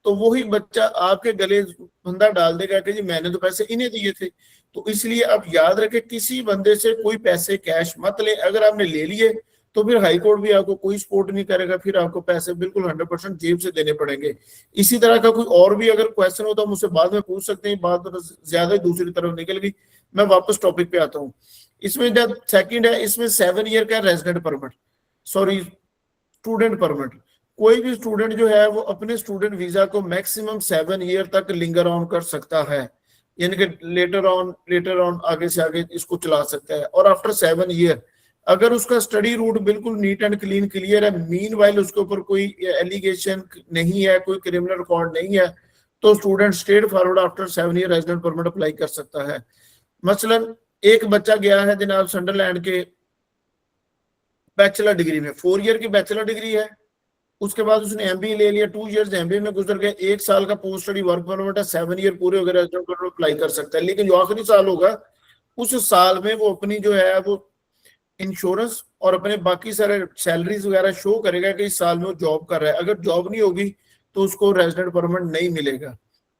तो वही बच्चा आपके गले फंदा डाल देगा कि जी मैंने तो पैसे इन्हें दिए थे। तो इसलिए आप याद रखें, किसी बंदे से कोई पैसे कैश मत ले। अगर आपने ले लिए तो फिर हाई कोर्ट भी आपको कोई सपोर्ट नहीं करेगा, फिर आपको पैसे बिल्कुल 100% जेब से देने पड़ेंगे। इसी तरह का कोई और भी अगर क्वेश्चन हो तो मुझसे बाद में पूछ सकते हैं। बात ज्यादा ही दूसरी तरफ निकल गई, मैं वापस टॉपिक पे आता हूँ। इसमें जब सेकंड है, इसमें 7 ईयर का resident permit, sorry student permit. कोई भी स्टूडेंट जो है वो अपने स्टूडेंट वीजा को मैक्सिमम 7 ईयर तक लिंगर ऑन कर सकता है, यानी कि लेटर ऑन आगे से आगे इसको चला सकता है। और आफ्टर 7 ईयर अगर उसका स्टडी रूट बिल्कुल नीट एंड क्लीन क्लियर है, मीन वाइल उसके ऊपर कोई एलिगेशन नहीं है, कोई क्रिमिनल रिकॉर्ड नहीं है, तो student straight forward after 7 year resident permit apply कर सकता है। मसलन एक बच्चा गया है जनाब संडरलैंड के बैचलर डिग्री में, 4 ईयर की बैचलर डिग्री है, उसके बाद उसने एमबीए ले लिया, 2 इयर्स एमबीए में गुजर गए, 1 साल का पोस्ट स्टडी वर्क परमिट है, 7 ईयर पूरे वगैरह अप्लाई कर सकता है। लेकिन जो आखिरी साल होगा उस साल में वो अपनी जो है वो इंश्योरेंस और अपने बाकी सारे सैलरीज वगैरह शो करेगा कि इस साल में वो जॉब कर रहा है। अगर जॉब नहीं होगी तो उसको रेजिडेंट परमिट नहीं मिलेगा।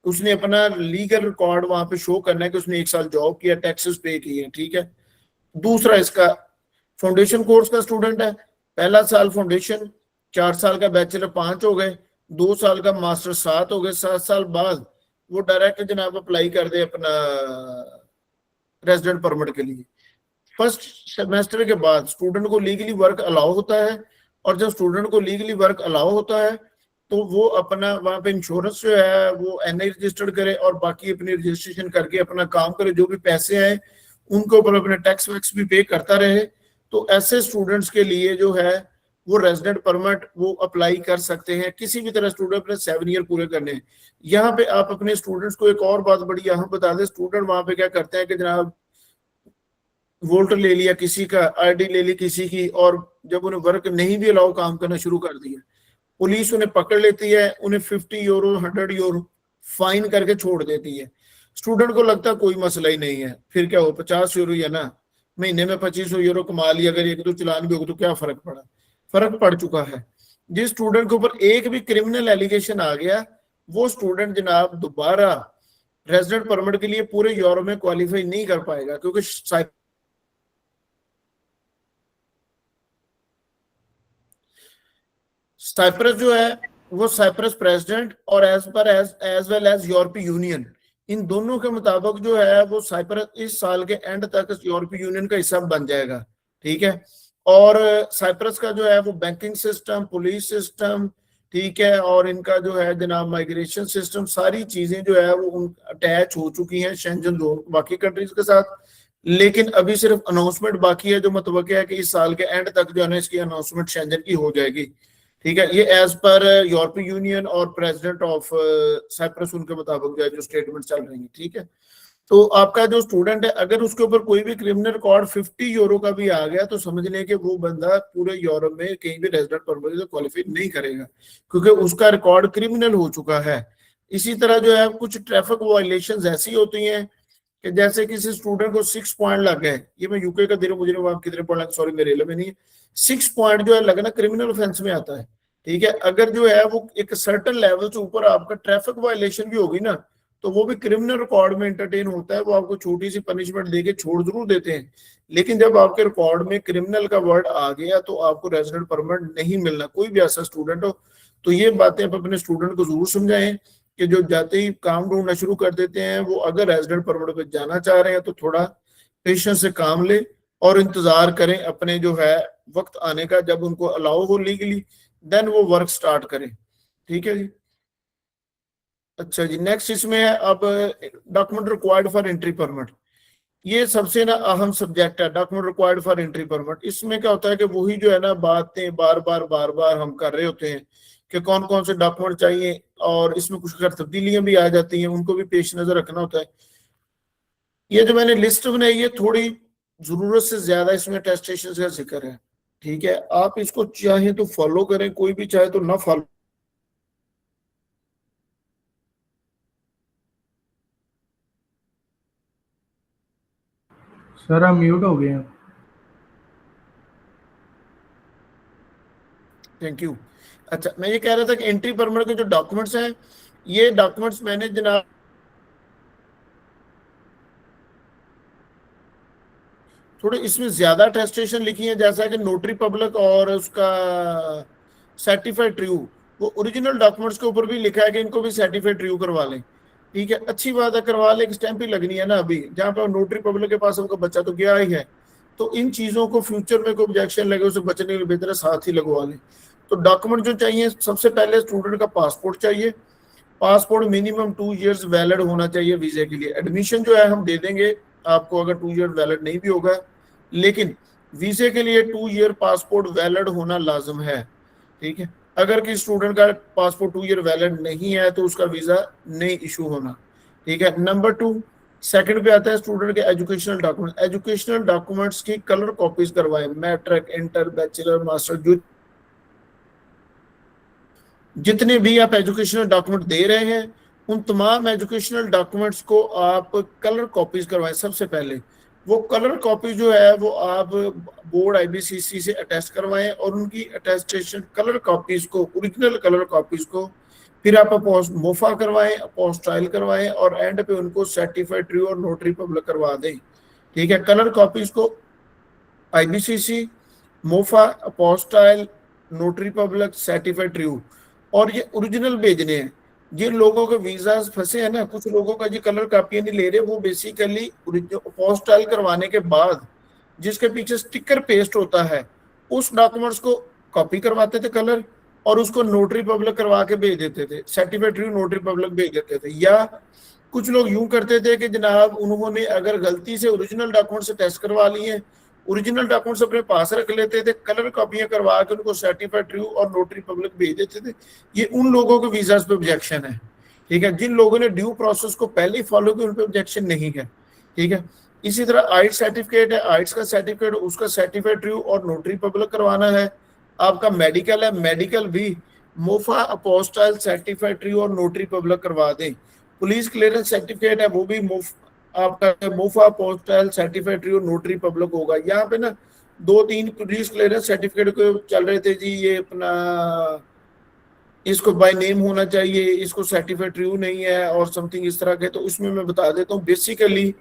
उसने अपना लीगल रिकॉर्ड वहां पे शो करना है कि उसने 1 साल जॉब किया, टैक्सेस पे किए। ठीक है, दूसरा इसका फाउंडेशन कोर्स का स्टूडेंट है, पहला साल फाउंडेशन, 4 साल का बैचलर 5 हो गए, 2 साल का मास्टर 7 हो गए। 7 साल बाद वो डायरेक्ट जनाब अप्लाई कर दे अपना रेजिडेंट परमिट के लिए। फर्स्ट सेमेस्टर के बाद स्टूडेंट को लीगली वर्क अलाउ होता है, और जब स्टूडेंट को लीगली वर्क अलाउ होता है तो वो अपना वहां पे इंश्योरेंस जो है वो एनआई रजिस्टर्ड करे और बाकी अपनी रजिस्ट्रेशन करके अपना काम करे, जो भी पैसे आए उनके ऊपर अपने टैक्स वैक्स भी पे करता रहे। तो ऐसे स्टूडेंट्स के लिए जो है वो रेजिडेंट परमिट वो अप्लाई कर सकते हैं। किसी भी तरह स्टूडेंट अपने 7 ईयर पूरे करने हैं। यहाँ पे आप अपने स्टूडेंट्स को एक और बात बड़ी यहाँ बता दें, स्टूडेंट वहां पे क्या करते हैं कि जनाब वोट ले लिया किसी का, आईडी ले ली किसी की, और जब उन्हें वर्क नहीं भी अलाउ काम करना शुरू कर दिया, पुलिस उन्हें पकड़ लेती है, उन्हें 50 यूरो 100 यूरो फाइन करके छोड़ देती है। स्टूडेंट को लगता है कोई मसला ही नहीं है, फिर क्या हो 50 यूरो ही है ना, महीने में 2500 यूरो कमा लिया, अगर एक दो चालान भी होगा तो क्या फर्क पड़ा। फर्क पड़ चुका है। जिस स्टूडेंट के ऊपर एक भी क्रिमिनल एलिगेशन आ गया, वो स्टूडेंट जनाब दोबारा रेजिडेंट परमिट के लिए पूरे यूरोप में क्वालिफाई नहीं कर पाएगा, क्योंकि साइप्रस जो है वो साइप्रस प्रेसिडेंट और एज वेल एज यूरोपीय यूनियन, इन दोनों के मुताबिक जो है वो साइप्रस इस साल के एंड तक यूरोपीय यूनियन का हिस्सा बन जाएगा। ठीक है। और साइप्रस का जो है वो बैंकिंग सिस्टम, पुलिस सिस्टम, ठीक है, और इनका जो है जनाब माइग्रेशन सिस्टम, सारी चीजें जो है वो अटैच हो चुकी हैं शेंजन जोन बाकी कंट्रीज के साथ। लेकिन अभी सिर्फ अनाउंसमेंट बाकी है, जो मतलब है कि इस साल के एंड तक जो है ना इसकी अनाउंसमेंट शेंजन की हो जाएगी। ठीक है। ये एज पर यूरोपीय यूनियन और प्रेसिडेंट ऑफ साइप्रस उनके मुताबिक जो है जो स्टेटमेंट चल रही है। ठीक है। तो आपका जो स्टूडेंट है अगर उसके ऊपर कोई भी क्रिमिनल रिकॉर्ड 50 यूरो का भी आ गया तो समझ लें कि वो बंदा पूरे यूरोप में कहीं भी रेजिडेंट परमिट से क्वालिफाई नहीं करेगा, क्योंकि उसका रिकॉर्ड क्रिमिनल हो चुका है। इसी तरह जो है कुछ ट्रैफिक वायलेशंस ऐसी होती हैं कि जैसे किसी स्टूडेंट को 6 पॉइंट लग गए, ये मैं यूके का दे रहा हूँ, मुझे वहां कितने पॉइंट, सॉरी मेरे में नहीं है, 6 पॉइंट जो है लगना क्रिमिनल ऑफेंस में आता है। ठीक है। अगर जो है वो एक सर्टन लेवल से ऊपर आपका ट्रैफिक वायलेशन भी होगी ना, तो वो भी क्रिमिनल रिकॉर्ड में एंटरटेन होता है, वो आपको छोटी सी पनिशमेंट देके छोड़ जरूर देते हैं, लेकिन जब आपके रिकॉर्ड में क्रिमिनल का वर्ड आ गया तो आपको रेजिडेंट परमिट नहीं मिलना, कोई भी ऐसा स्टूडेंट हो। तो ये बातें आप अपने स्टूडेंट को जरूर समझाएं कि जो जाते ही काम ढूंढना शुरू कर देते हैं, वो अगर रेजिडेंट परमिट पे जाना चाह रहे हैं तो थोड़ा पेशेंस से काम ले और इंतजार करें अपने जो है वक्त आने का, जब उनको अलाउ हो लीगली देन वो वर्क स्टार्ट करें। ठीक है जी। अच्छा जी, नेक्स्ट इसमें है अब document required for entry permit. ये सबसे ना अहम सब्जेक्ट है, document required for entry permit. इसमें क्या होता है कि वही जो है ना बातें बार बार हम कर रहे होते हैं कि कौन कौन से डॉक्यूमेंट चाहिए, और इसमें कुछ अगर तब्दीलियां भी आ जाती हैं उनको भी पेश नजर रखना होता है। ये जो मैंने लिस्ट बनाई है थोड़ी जरूरत से ज्यादा इसमें टेस्टेशन का जिक्र है। ठीक है। आप इसको चाहे तो फॉलो करें, कोई भी चाहे तो ना फॉलो। सर आप म्यूट हो गए हैं। Thank you. अच्छा, मैं ये कह रहा था कि एंट्री परमिट के जो डॉक्यूमेंट्स हैं, ये डॉक्यूमेंट्स मैंने जनाब थोड़े इसमें ज्यादा टेस्टेशन लिखी है, जैसा कि नोटरी पब्लिक और उसका सर्टिफाइड ट्रू, वो ओरिजिनल डॉक्यूमेंट्स के ऊपर भी लिखा है कि इनको भी सर्टिफाइड ट्रू करवा लें। ठीक है, अच्छी बात है, करवा लें, स्टैंप ही लगनी है ना। अभी जहाँ पर नोटरी पब्लिक के पास उनका बच्चा तो गया ही है, तो इन चीजों को फ्यूचर में कोई ऑब्जेक्शन लगे उसे बचने के लिए बेहतर है साथ ही लगवा लें। तो डॉक्यूमेंट जो चाहिए, सबसे पहले स्टूडेंट का पासपोर्ट चाहिए। पासपोर्ट मिनिमम 2 इयर्स वैलिड होना चाहिए वीजे के लिए। एडमिशन जो है हम दे देंगे आपको अगर 2 ईयर वैलिड नहीं भी होगा, लेकिन वीजे के लिए 2 ईयर पासपोर्ट वैलिड होना लाजम है। ठीक है। अगर किसी स्टूडेंट का पासपोर्ट 2 ईयर वैलिड नहीं है तो उसका वीजा नहीं इशू होना। ठीक है। नंबर 2, सेकंड पे आता है स्टूडेंट के एजुकेशनल डॉक्यूमेंट। एजुकेशनल डॉक्यूमेंट्स की कलर कॉपीज करवाएं, मैट्रिक, इंटर, बैचलर, मास्टर, जो जितने भी आप एजुकेशनल डॉक्यूमेंट दे रहे हैं उन तमाम एजुकेशनल डॉक्यूमेंट्स को आप कलर कॉपीज करवाएं। सबसे पहले वो कलर कॉपी जो है वो आप बोर्ड आईबीसीसी से अटेस्ट करवाएं, और उनकी अटेस्टेशन कलर कॉपीज को, ओरिजिनल कलर कॉपीज को फिर आप पोस्ट मोफा करवाएं, अपोस्टाइल करवाएं, और एंड पे उनको सर्टिफाइड ट्रू और नोटरी पब्लिक करवा दें। ठीक है। कलर कॉपीज को IBCC, MOFA, apostille, notary public, certified true, और ये ओरिजिनल भेजने हैं। जिन लोगों के वीजा फंसे हैं ना, कुछ लोगों का जी कलर कॉपी नहीं ले रहे, वो बेसिकली अपोस्टाइल करवाने के बाद जिसके पीछे स्टिकर पेस्ट होता है उस डॉक्यूमेंट्स को कॉपी करवाते थे कलर, और उसको नोटरी पब्लिक करवा के भेज देते थे, सर्टिफाइड ट्रू नोटरी पब्लिक भेज देते थे। या कुछ लोग यूं करते थे कि जनाब उन्होंने अगर गलती से ओरिजिनल डॉक्यूमेंट से टेस्ट करवा लिए, ओरिजिनल डॉक्यूमेंट्स अपने पास रख लेते थे, कलर कॉपियां करवा के उनको सर्टिफाइड ट्रू और नोटरी पब्लिक भेज देते थे। ये उन लोगों के वीजास पे ऑब्जेक्शन है, ठीक है। जिन लोगों ने ड्यू प्रोसेस को पहले ही फॉलो किया उन पे ऑब्जेक्शन नहीं है, ठीक है। इसी तरह आइट्स सर्टिफिकेट है, आइट्स का सर्टिफिकेट उसका सर्टिफाइड ट्रू और नोटरी पब्लिक करवाना है। आपका मेडिकल है, मेडिकल भी मोफा अपोस्टाइल सर्टिफाइड ट्रू और नोटरी पब्लिक करवा दें। पुलिस क्लियरेंस सर्टिफिकेट है, वो भी आपका MOFA postal certified true notary public होगा। यहाँ पे ना 2-3 पुलिस क्लियरेंस सर्टिफिकेट को चल रहे थे जी, ये अपना इसको बाय नेम होना चाहिए, इसको सर्टिफाइड ट्रू नहीं है और समथिंग इस तरह के। तो उसमें मैं बता देता हूँ, बेसिकली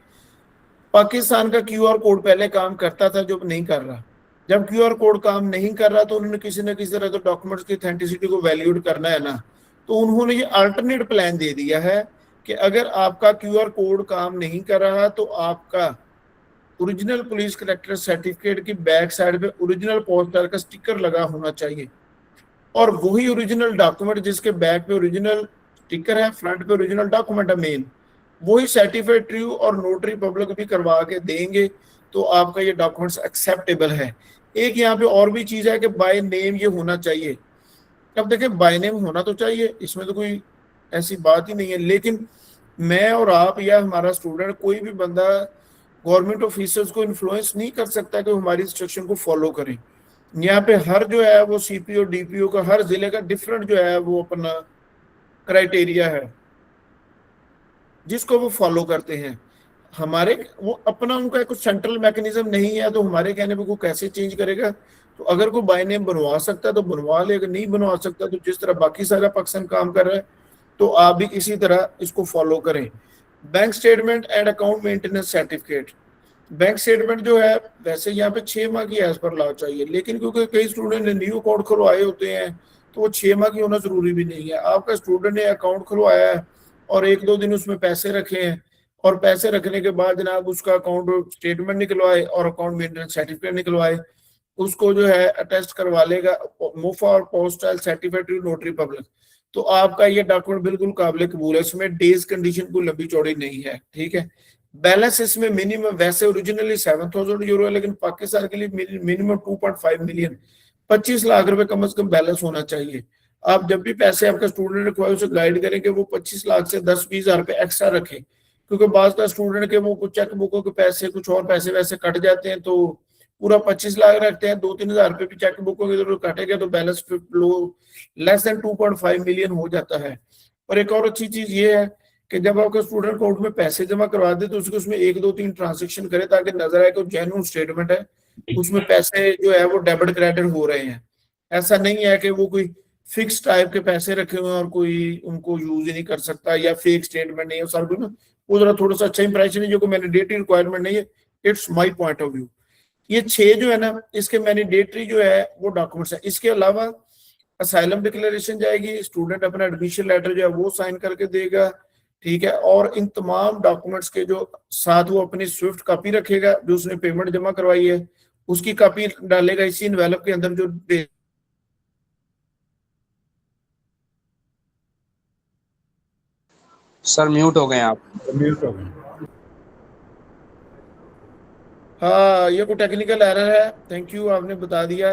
पाकिस्तान का क्यूआर कोड पहले काम करता था, जो नहीं कर रहा। जब क्यूआर कोड काम नहीं कर रहा तो उन्होंने किसी न किसी तरह तो डॉक्यूमेंट्स की ऑथेंटिसिटी को वैल्यूड करना है ना, तो उन्होंने ये अल्टरनेट प्लान दे दिया है कि अगर आपका क्यूआर कोड काम नहीं कर रहा तो आपका ओरिजिनल पुलिस कलेक्टर सर्टिफिकेट की बैक साइड पे ओरिजिनल पोस्टर का स्टिकर लगा होना चाहिए, और वही ओरिजिनल डॉक्यूमेंट जिसके बैक पे ओरिजिनल स्टिकर है, फ्रंट पे ओरिजिनल डॉक्यूमेंट है मेन, वही सर्टिफाइड ट्रू और नोटरी पब्लिक भी करवा के देंगे तो आपका ये डॉक्यूमेंट्स एक्सेप्टेबल है। एक यहाँ पे और भी चीज है कि बाय नेम ये होना चाहिए। अब देखिए, बाय नेम होना तो चाहिए, इसमें तो कोई ऐसी बात ही नहीं है, लेकिन मैं और आप या हमारा स्टूडेंट कोई भी बंदा गवर्नमेंट ऑफिसर्स को इन्फ्लुएंस नहीं कर सकता कि हमारी इंस्ट्रक्शन को फॉलो करें। यहाँ पे हर जो है वो सीपीओ डीपीओ का, हर जिले का डिफरेंट जो है वो अपना क्राइटेरिया है जिसको वो फॉलो करते हैं। हमारे वो अपना उनका कुछ सेंट्रल मैकेनिज्म नहीं है, तो हमारे कहने पे को कैसे चेंज करेगा। तो अगर कोई बाय नेम बनवा सकता है तो बनवा ले, अगर नहीं बनवा सकता तो जिस तरह बाकी सारा पाकिस्तान काम कर रहा है तो आप भी इसी तरह इसको फॉलो करें। Bank statement and account maintenance certificate, bank statement जो है वैसे यहाँ पे 6 माह की एज पर लॉ चाहिए, लेकिन क्योंकि कई स्टूडेंट ने न्यू अकाउंट खुलवाए होते हैं तो वो 6 माह की होना जरूरी भी नहीं है। आपका स्टूडेंट ने अकाउंट खुलवाया है और 1-2 दिन उसमें पैसे रखे हैं और पैसे रखने के बाद जनाब उसका अकाउंट स्टेटमेंट निकलवाए और अकाउंट मेंटेनेंस सर्टिफिकेट निकलवाए, उसको जो है अटेस्ट करवा लेगा मोफा और पोस्टल सर्टिफिकेट नोटरी पब्लिक, तो आपका ये डॉक्यूमेंट बिल्कुल काबिल कबूल है। इसमें डेज कंडीशन कोई लंबी चौड़ी नहीं है, ठीक है। बैलेंस इसमें मिनिमम वैसे ओरिजिनली 7,000 यूरो है, लेकिन पाकिस्तान के लिए मिनिमम 2.5 मिलियन 25 लाख रुपए कम से कम बैलेंस होना चाहिए। आप जब भी पैसे आपका स्टूडेंट ने खुआए उसे गाइड करें कि वो 25 लाख से 10-20 हजार रुपए एक्स्ट्रा रखें, क्योंकि बाज का स्टूडेंट के वो कुछ चेक बुकों के पैसे कुछ और पैसे वैसे कट जाते हैं, तो पूरा 25 लाख रखते हैं, 2-3 हजार रुपए भी चेक बुकों की जरूरत कटेगा तो बैलेंस लेस देन 2.5 मिलियन हो जाता है। और एक और अच्छी चीज ये है कि जब आपका स्टूडेंट अकाउंट में पैसे जमा करवा दे तो उसको उसमें 1-2-3 ट्रांजेक्शन करे ताकि नजर आए कि जेन्युइन स्टेटमेंट है, उसमें पैसे जो है वो डेबिट क्रेडिट हो रहे हैं। ऐसा नहीं है कि वो कोई फिक्स टाइप के पैसे रखे हुए हैं और कोई उनको यूज ही नहीं कर सकता या फेक स्टेटमेंट नहीं है सर भी ना, वो जरा थोड़ा सा अच्छा इंप्रेशन है जो को मैंडेटरी रिक्वायरमेंट नहीं है। It's my point of view. ये 6 जो है ना इसके मैंडेटरी जो है वो डॉक्यूमेंट्स है। इसके अलावा असाइलम डिक्लेरेशन जाएगी, स्टूडेंट अपना एडमिशन लेटर जो है वो साइन करके देगा, ठीक है। और इन तमाम डॉक्यूमेंट्स के जो साथ वो अपनी स्विफ्ट कॉपी रखेगा, जो उसने पेमेंट जमा करवाई है उसकी कॉपी डालेगा इसी इन्वेलप के अंदर जो सर म्यूट हो गए आप। म्यूट हो गए। हाँ, ये कोई टेक्निकल एरर है, थैंक यू आपने बता दिया।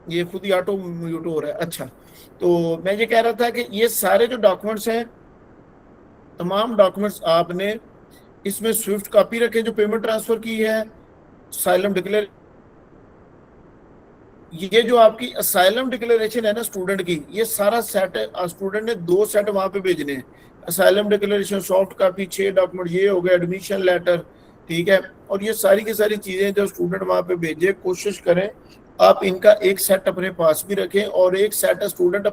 ये खुद ही ऑटो म्यूट हो रहा है। अच्छा, तो मैं ये कह रहा था कि ये सारे जो डॉक्यूमेंट्स हैं, तमाम डॉक्यूमेंट्स आपने इसमें स्विफ्ट कॉपी रखे जो पेमेंट ट्रांसफर की है, असाइलम डिक्लेयर, ये जो आपकी असाइलम डिक्लेरेशन है ना स्टूडेंट की, ये सारा सेट है। स्टूडेंट ने 2 सेट वहां पे भेजने हैं, asylum declaration soft copy 6 document ये हो गया, एडमिशन लेटर, ठीक है। और ये सारी की सारी चीजें जो स्टूडेंट वहां पे भेजे, कोशिश करें आप इनका एक सेट अपने पास भी रखें और एक सेट स्टूडेंट।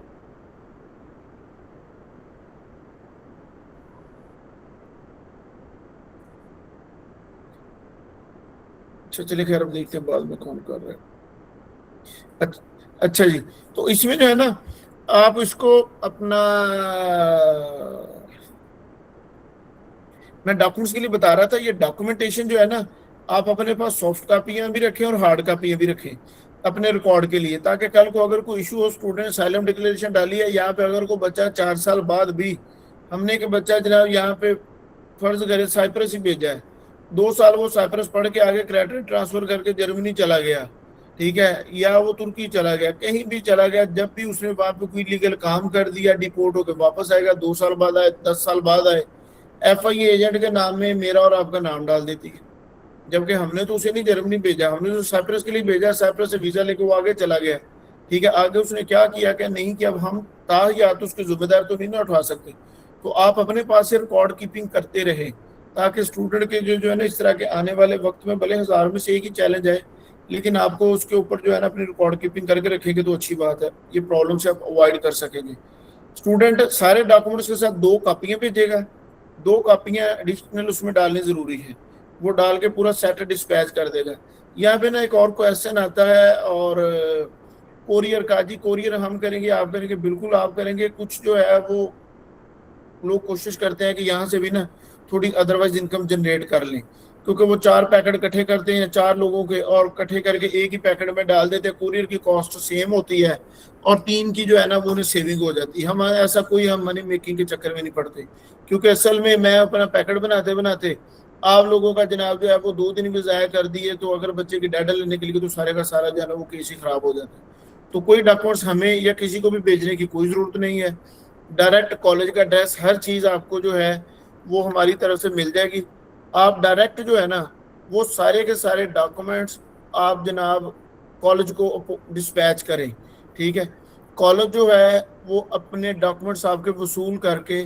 अच्छा चलिए खैर, अब देखते हैं बाद में कौन कर रहा है। अच्छा जी, तो इसमें जो है ना आप इसको अपना, मैं डॉक्यूमेंट्स के लिए बता रहा था, ये डॉक्यूमेंटेशन जो है ना आप अपने पास सॉफ्ट कापियां भी रखें और हार्ड कापियां भी रखें अपने रिकॉर्ड के लिए, ताकि कल को अगर कोई इशू हो, स्टूडेंट असाइलम डिक्लेरेशन डाली है यहाँ पे, अगर कोई बच्चा 4 साल बाद भी हमने के बच्चा जनाब यहाँ पे फर्ज करे साइप्रस ही भेजा है 2 साल वो साइप्रस पढ़ के आगे क्रेडिट ट्रांसफर करके जर्मनी चला गया, ठीक है, या वो तुर्की चला गया, कहीं भी चला गया, जब भी उसने वहां पे कोई लीगल काम कर दिया, डिपोर्ट होकर वापस आएगा, 2 साल बाद आए, 10 साल बाद आए, FI एजेंट के नाम में मेरा और आपका नाम डाल देती है। जबकि हमने तो उसे नहीं जर्मनी भेजा, हमने तो साइप्रस के लिए भेजा, साइप्रस से वीजा लेके वो आगे चला गया, ठीक है, आगे उसने क्या किया क्या नहीं किया, अब हम या तो उसके जिम्मेदार तो नहीं ना उठा सकते। तो आप अपने पास से रिकॉर्ड कीपिंग करते रहे, ताकि स्टूडेंट के जो है ना इस तरह के आने वाले वक्त में भले 1000 में से एक ही चैलेंज आए, लेकिन आपको उसके ऊपर जो है ना अपनी रिकॉर्ड कीपिंग करके रखेंगे तो अच्छी बात है, ये प्रॉब्लम से आप अवॉइड कर सकेंगे। स्टूडेंट सारे डॉक्यूमेंट्स के साथ 2 कॉपियां भेजेगा, 2 कॉपियां एडिशनल उसमें डालनी जरूरी है, वो डाल के पूरा सेट डिस्पैच कर देगा। यहाँ पे ना एक और क्वेश्चन आता है, और कोरियर का, जी कोरियर हम करेंगे आप करेंगे, बिल्कुल आप करेंगे। कुछ जो है वो लोग कोशिश करते हैं कि यहाँ से भी ना थोड़ी अदरवाइज इनकम जनरेट कर लें, क्योंकि वो 4 पैकेट इकट्ठे करते हैं 4 लोगों के, और इकट्ठे करके एक ही पैकेट में डाल देते हैं, कुरियर की कॉस्ट सेम होती है, और 3 की जो है ना वो उन्हें सेविंग हो जाती है। हम ऐसा कोई हम मनी मेकिंग के चक्कर में नहीं पड़ते, क्योंकि असल में मैं अपना पैकेट बनाते बनाते आप लोगों का जनाब जो है वो 2 दिन भी ज़ाया कर दिए, तो अगर बच्चे की डाटा लेने के लिए तो सारे का सारा जो है ना वो केस ही खराब हो जाता है। तो कोई डॉक्यूमेंट्स हमें या किसी को भी भेजने की कोई ज़रूरत नहीं है, डायरेक्ट कॉलेज का ड्रेस हर चीज़ आपको जो है वो हमारी तरफ से मिल जाएगी। आप डायरेक्ट जो है ना वो सारे के सारे डॉक्यूमेंट्स आप जनाब कॉलेज को डिस्पैच करें, ठीक है। कॉलेज जो है वो अपने डॉक्यूमेंट्स आपके वसूल करके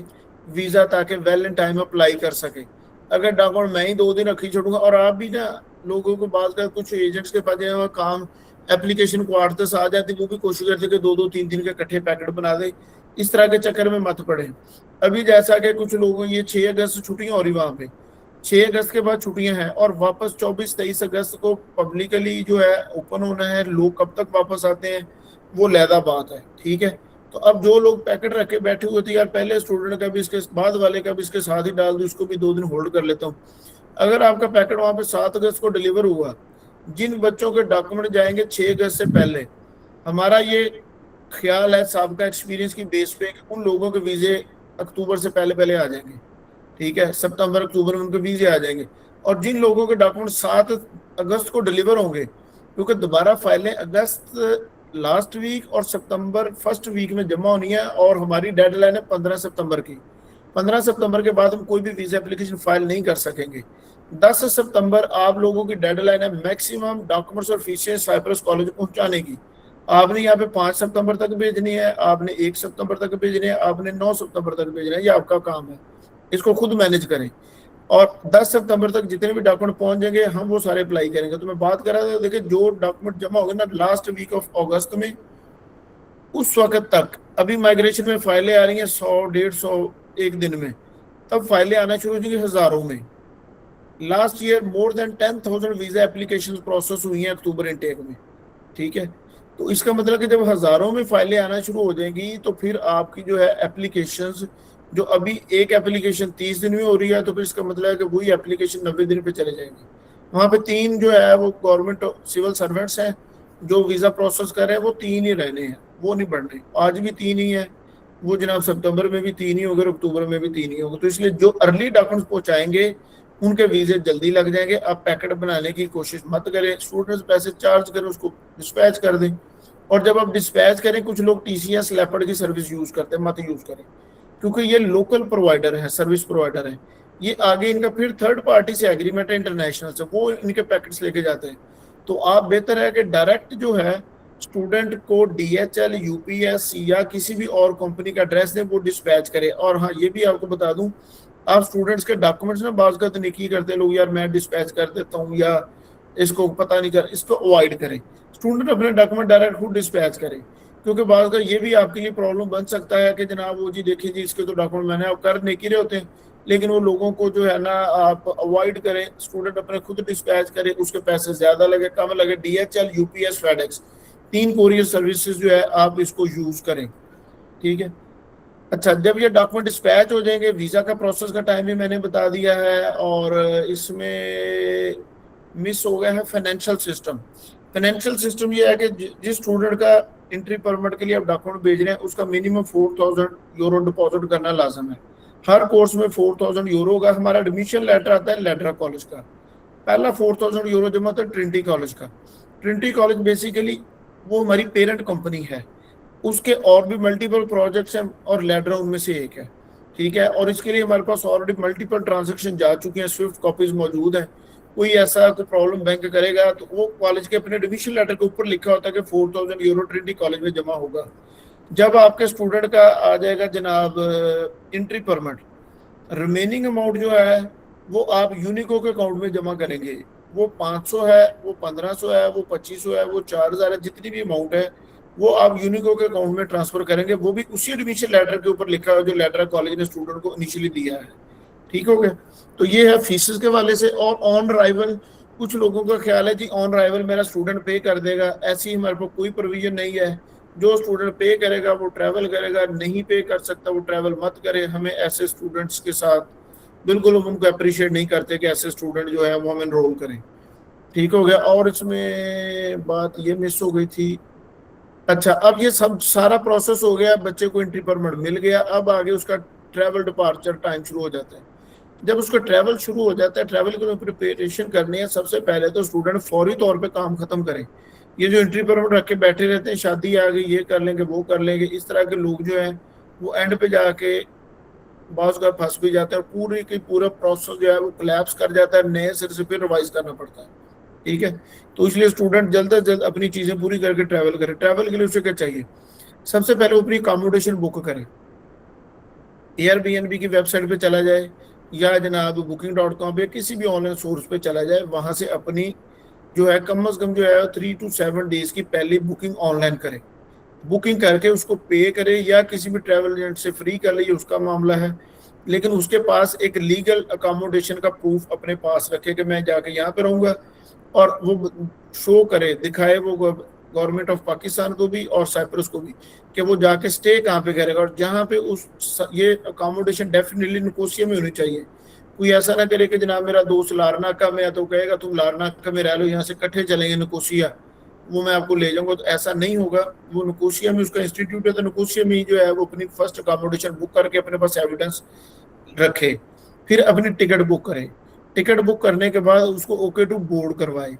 वीज़ा ताकि वेल इन टाइम अप्लाई कर सके। अगर डॉक्यूमेंट मैं ही 2 दिन रखी छोड़ूंगा, और आप भी ना लोगों को बात कर, कुछ एजेंट्स के पास जो काम एप्लीकेशन को 8-10 आ जाती, वो भी कोशिश करते कि 2-2 3-3 के इकट्ठे पैकेट बना दे, इस तरह के चक्कर में मत पड़े। अभी जैसा कि कुछ लोगों ये 6 अगस्त छुट्टियां हो रही वहां पे, 6 अगस्त के बाद छुट्टियां हैं, और वापस 24-23 अगस्त को पब्लिकली जो है ओपन होना है, लोग कब तक वापस आते हैं वो लहदा बात है, ठीक है। तो अब जो लोग पैकेट रख के बैठे हुए थे, यार पहले स्टूडेंट का भी इसके बाद वाले का भी इसके साथ ही डाल दो, इसको भी 2 दिन होल्ड कर लेता हूँ। अगर आपका पैकेट वहां पे 7 अगस्त को डिलीवर हुआ, जिन बच्चों के डॉक्यूमेंट जाएंगे 6 अगस्त से पहले, हमारा ये ख्याल है सबका एक्सपीरियंस की बेस पे उन लोगों के वीजे अक्टूबर से पहले पहले आ जाएंगे, ठीक है, सितंबर अक्टूबर में उनके वीजे आ जाएंगे। और जिन लोगों के डॉक्यूमेंट 7 अगस्त को डिलीवर होंगे, क्योंकि दोबारा फाइलें अगस्त लास्ट वीक और सितंबर फर्स्ट वीक में जमा होनी है, और हमारी डेडलाइन है 15 सितंबर की। 15 सितंबर के बाद हम कोई भी वीजा एप्लीकेशन फाइल नहीं कर सकेंगे। 10 सितंबर आप लोगों की डेडलाइन है मैक्सिमम डॉक्यूमेंट्स और फीसें साइप्रस कॉलेज पहुंचाने की। आपने यहाँ पे 5 सितंबर तक भेजनी है, आपने 1 सितंबर तक भेजनी है, आपने 9 सितंबर तक भेजना है, ये आपका काम है, इसको खुद मैनेज करें। और 10 सितंबर तक जितने भी डॉक्यूमेंट पहुंच जाएंगे हम वो सारे अप्लाई करेंगे। तो मैं बात कर रहा था, देखिए जो डॉक्यूमेंट जमा होगा ना लास्ट वीक ऑफ अगस्त में, उस वक्त तक अभी माइग्रेशन में फाइलें आ रही हैं 100-150 एक दिन में, तब फाइलें आना शुरू हो जाएंगी हजारों में। Last year more than 10,000 visa application process हुई हैं अक्टूबर इनटेक में, ठीक है। तो इसका मतलब कि जब हजारों में फाइलें आना शुरू हो जाएंगी, तो फिर आपकी जो है एप्लीकेशंस, जो अभी एक एप्लीकेशन 30 दिन में हो रही है, तो फिर इसका मतलब है कि वही एप्लीकेशन 90 दिन पे चले जाएंगे। वहाँ पे 3 जो है वो गवर्नमेंट सिविल सर्वेंट्स हैं जो वीजा प्रोसेस कर रहे हैं, वो 3 ही रहने हैं, वो नहीं बढ़ रहे। आज भी 3 ही है, वो जनाब सितंबर में भी 3 ही होंगे, अक्टूबर में भी 3 ही होंगे। तो इसलिए जो अर्ली डॉक्यूमेंट्स पहुंचाएंगे उनके वीजे जल्दी लग जाएंगे। आप पैकेट बनाने की कोशिश मत करें, स्टूडेंट्स पैसे चार्ज करें, उसको डिस्पैच कर दें। और जब आप डिस्पैच करें, कुछ लोग TCS लेपर्ड की सर्विस यूज करते हैं, मत यूज करें, क्योंकि ये लोकल प्रोवाइडर है, सर्विस प्रोवाइडर है। ये आगे इनका फिर थर्ड पार्टी से एग्रीमेंट है इंटरनेशनल से, वो इनके पैकेट्स लेके जाते हैं। तो आप बेहतर है कि डायरेक्ट जो है स्टूडेंट को DHL, UPS या किसी भी और कंपनी का एड्रेस दें, वो डिस्पैच करे। और हाँ, ये भी आपको बता दूं, आप स्टूडेंट्स के डॉक्यूमेंट्स ना बाज़ का तनिकी करते लोग, यार मैं डिस्पैच कर देता हूँ या इसको पता नहीं कर, इसको अवॉइड करें। स्टूडेंट अपने डॉक्यूमेंट डायरेक्ट खुद डिस्पैच करें, क्योंकि बाज़ का ये भी आपके लिए प्रॉब्लम बन सकता है कि जनाब वो जी देखिए जी इसके तो डॉक्यूमेंट मैंने आप कर नहीं रहे होते हैं, लेकिन वो लोगों को जो है ना आप अवॉइड करें। स्टूडेंट अपने खुद डिस्पैच करे, उसके पैसे ज्यादा लगे कम लगे, DHL, UPS, FedEx 3 courier services जो है आप इसको यूज करें, ठीक है। अच्छा, जब ये डॉक्यूमेंट डिस्पैच हो जाएंगे, वीजा का प्रोसेस का टाइम भी मैंने बता दिया है, और इसमें मिस हो गया है फाइनेंशियल सिस्टम। फाइनेंशियल सिस्टम ये है कि जिस स्टूडेंट का एंट्री परमिट के लिए आप डॉक्यूमेंट भेज रहे हैं, उसका मिनिमम 4,000 यूरो डिपॉजिट करना लाजम है। हर कोर्स में 4000 यूरो होगा। हमारा एडमिशन लेटर आता है लेड्रा कॉलेज का, पहला 4000 यूरो जमा होता है ट्रिनिटी कॉलेज का। ट्रिनिटी कॉलेज बेसिकली वो हमारी पेरेंट कंपनी है, उसके और भी मल्टीपल प्रोजेक्ट्स हैं और लेड्रा उनमें से एक है, ठीक है। और इसके लिए हमारे पास ऑलरेडी मल्टीपल ट्रांजेक्शन जा चुके हैं, स्विफ्ट कॉपीज मौजूद है। कोई ऐसा कोई प्रॉब्लम बैंक करेगा तो वो कॉलेज के अपने एडमिशन लेटर के ऊपर लिखा होता है कि 4000 यूरो ट्रिनिटी कॉलेज में जमा होगा। जब आपके स्टूडेंट का आ जाएगा जनाब एंट्री परमिट, रिमेनिंग अमाउंट जो है वो आप यूनिको के अकाउंट में जमा करेंगे। वो 500 है, वो 1500 है, वो 2500 है, वो 4000 है, जितनी भी अमाउंट है वो आप यूनिको के अकाउंट में ट्रांसफर करेंगे। वो भी उसी एडमिशन लेटर के ऊपर लिखा है जो लेटर कॉलेज ने स्टूडेंट को इनिशियली दिया है, ठीक हो गया। तो ये है फीसेस के वाले से। और ऑन अराइवल कुछ लोगों का ख्याल है जी ऑन अराइवल मेरा स्टूडेंट पे कर देगा, ऐसी हमारे पास कोई प्रोविजन नहीं है। जो स्टूडेंट पे करेगा वो ट्रैवल करेगा, नहीं पे कर सकता वो ट्रैवल मत करे। हमें ऐसे स्टूडेंट्स के साथ बिल्कुल हम उनको अप्रिशिएट नहीं करते कि ऐसे स्टूडेंट जो है वो हम एनरोल करें, ठीक हो गया। और इसमें बात ये मिस हो गई थी, अच्छा अब ये सब सारा प्रोसेस हो गया, बच्चे को एंट्री परमिट मिल गया, अब आगे उसका ट्रैवल डिपार्चर टाइम शुरू हो जाता है। जब उसका ट्रैवल शुरू हो जाता है, ट्रैवल के लिए प्रिपरेशन करनी है, सबसे पहले तो स्टूडेंट फौरी तौर पे काम खत्म करे। ये जो एंट्री परमिट रख के बैठे रहते हैं, शादी आ गई ये कर लेंगे वो कर लेंगे, इस तरह के लोग जो है वो एंड पे जाके बाउस का फंस भी जाता है, पूरी की पूरा प्रोसेस जो है वो कोलैप्स कर जाता है, नए सिर से फिर रिवाइज करना पड़ता है, ठीक है। तो इसलिए स्टूडेंट जल्द से जल्द अपनी चीजें पूरी करके ट्रैवल करे। ट्रैवल के लिए उसे क्या चाहिए, सबसे पहले वो अपनी अकोमोडेशन बुक करे, एयरबीएनबी की वेबसाइट पे चला जाए या जनाब booking.com या किसी भी ऑनलाइन सोर्स पे चला जाए, वहां से अपनी जो है कम अज कम जो है 3 to 7 डेज की पहली बुकिंग ऑनलाइन करे। बुकिंग करके उसको पे करे या किसी भी ट्रैवल एजेंट से फ्री कर ले, ये उसका मामला है। लेकिन उसके पास एक लीगल अकोमोडेशन का प्रूफ अपने पास रखे कि मैं जाके यहाँ पे रहूंगा, और वो शो करे दिखाए वो गवर्नमेंट ऑफ पाकिस्तान को भी और साइप्रस को भी कि वो जाके स्टे कहाँ पे करेगा और जहाँ पे उस ये अकोमोडेशन डेफिनेटली निकोसिया में होनी चाहिए। कोई ऐसा ना करे कि जनाब मेरा दोस्त लारनाका में है तो कहेगा तुम लारनाका में रह लो, यहाँ से इकट्ठे चलेंगे निकोसिया, वो मैं आपको ले जाऊंगा, तो ऐसा नहीं होगा। वो निकोसिया में उसका इंस्टीट्यूट है, तो निकोसिया में जो है वो अपनी फर्स्ट अकोमोडेशन बुक करके अपने पास एविडेंस रखे, फिर अपनी टिकट बुक करें। टिकट बुक करने के बाद उसको ओके टू बोर्ड करवाए।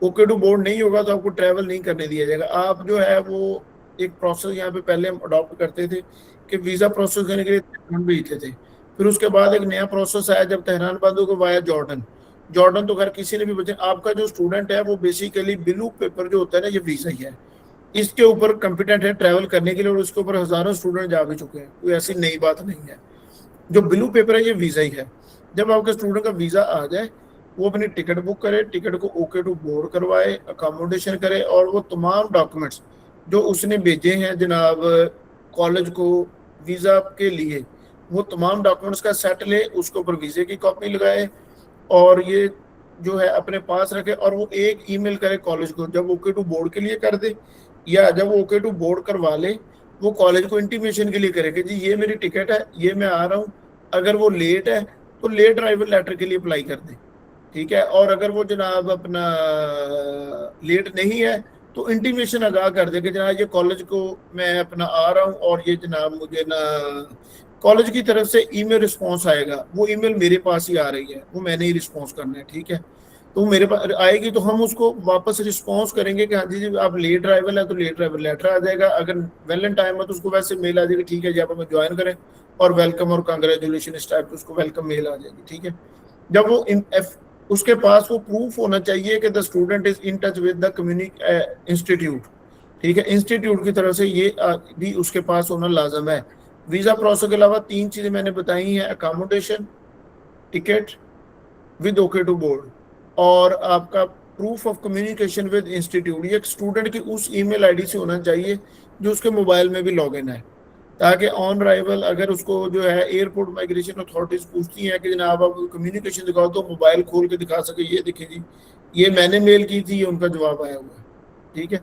ओके टू बोर्ड नहीं होगा तो आपको ट्रैवल नहीं करने दिया जाएगा। आप जो है वो एक प्रोसेस यहाँ पे पहले हम अडॉप्ट करते थे कि वीजा प्रोसेस करने के लिए तेहरान भेजते थे, फिर उसके बाद एक नया प्रोसेस आया जब तेहरान बंद हो गया वाया जॉर्डन। जॉर्डन तो खैर किसी ने भी बचे, आपका जो स्टूडेंट है वो बेसिकली ब्लू पेपर जो होता है ना ये वीजा ही है, इसके ऊपर कॉम्पिटेंट है ट्रैवल करने के लिए, और उसके ऊपर हजारों स्टूडेंट जा भी चुके हैं, कोई ऐसी नई बात नहीं है। जो ब्लू पेपर है ये वीजा ही है। जब आपके स्टूडेंट का वीजा आ जाए वो अपनी टिकट बुक करे, टिकट को ओके टू बोर्ड करवाए, अकोमोडेशन करे, और वो तमाम डॉक्यूमेंट्स जो उसने भेजे हैं जनाब कॉलेज को वीजा के लिए, वो तमाम डॉक्यूमेंट्स का सेट ले, उसके ऊपर वीजे की कॉपी लगाए और ये जो है अपने पास रखे, और वो एक ईमेल करे कॉलेज को जब ओके टू बोर्ड के लिए कर दे, या जब ओके टू बोर्ड करवा ले वो कॉलेज को इंटीमेशन के लिए करे कि जी ये मेरी टिकट है, ये मैं आ रहा हूँ। अगर वो लेट है तो लेट अराइवल लेटर के लिए अप्लाई कर दे, ठीक है। और अगर वो जनाब अपना लेट नहीं है तो इंटीमेशन आगाह कर दे कि जनाब ये कॉलेज को मैं अपना आ रहा हूँ, और ये जनाब मुझे ना कॉलेज की तरफ से ईमेल रिस्पॉन्स आएगा, वो ईमेल मेरे पास ही आ रही है, वो मैंने ही रिस्पॉन्स करना है, ठीक है। तो मेरे पास आएगी तो हम उसको वापस रिस्पॉन्स करेंगे कि हाँ जी आप लेट अराइवल है तो लेट अराइवल लेटर आ जाएगा। अगर वेल इन टाइम है तो उसको वैसे मेल आ जाएगी, ठीक है जी आप हमें ज्वाइन करें, और वेलकम और कांग्रेचुलेशन इस टाइप उसको वेलकम मेल आ जाएगी, ठीक है। जब वो उसके पास वो प्रूफ होना चाहिए कि the student is in touch with the community institute, ठीक है। इंस्टीट्यूट की तरफ से ये भी उसके पास होना लाजम है। वीजा प्रोसेस के अलावा 3 चीजें मैंने बताई हैं, accommodation, ticket with okay to board, और आपका proof of communication with institute. ये स्टूडेंट की उस ईमेल आईडी से होना चाहिए जो उसके मोबाइल में भी लॉगिन है, ताकि ऑन अराइवल अगर उसको जो है एयरपोर्ट माइग्रेशन अथॉरिटीज पूछती हैं कि जनाब आप कम्युनिकेशन दिखाओ, तो मोबाइल खोल के दिखा सके ये देखिए जी ये मैंने मेल की थी, ये उनका जवाब आया हुआ है, ठीक है।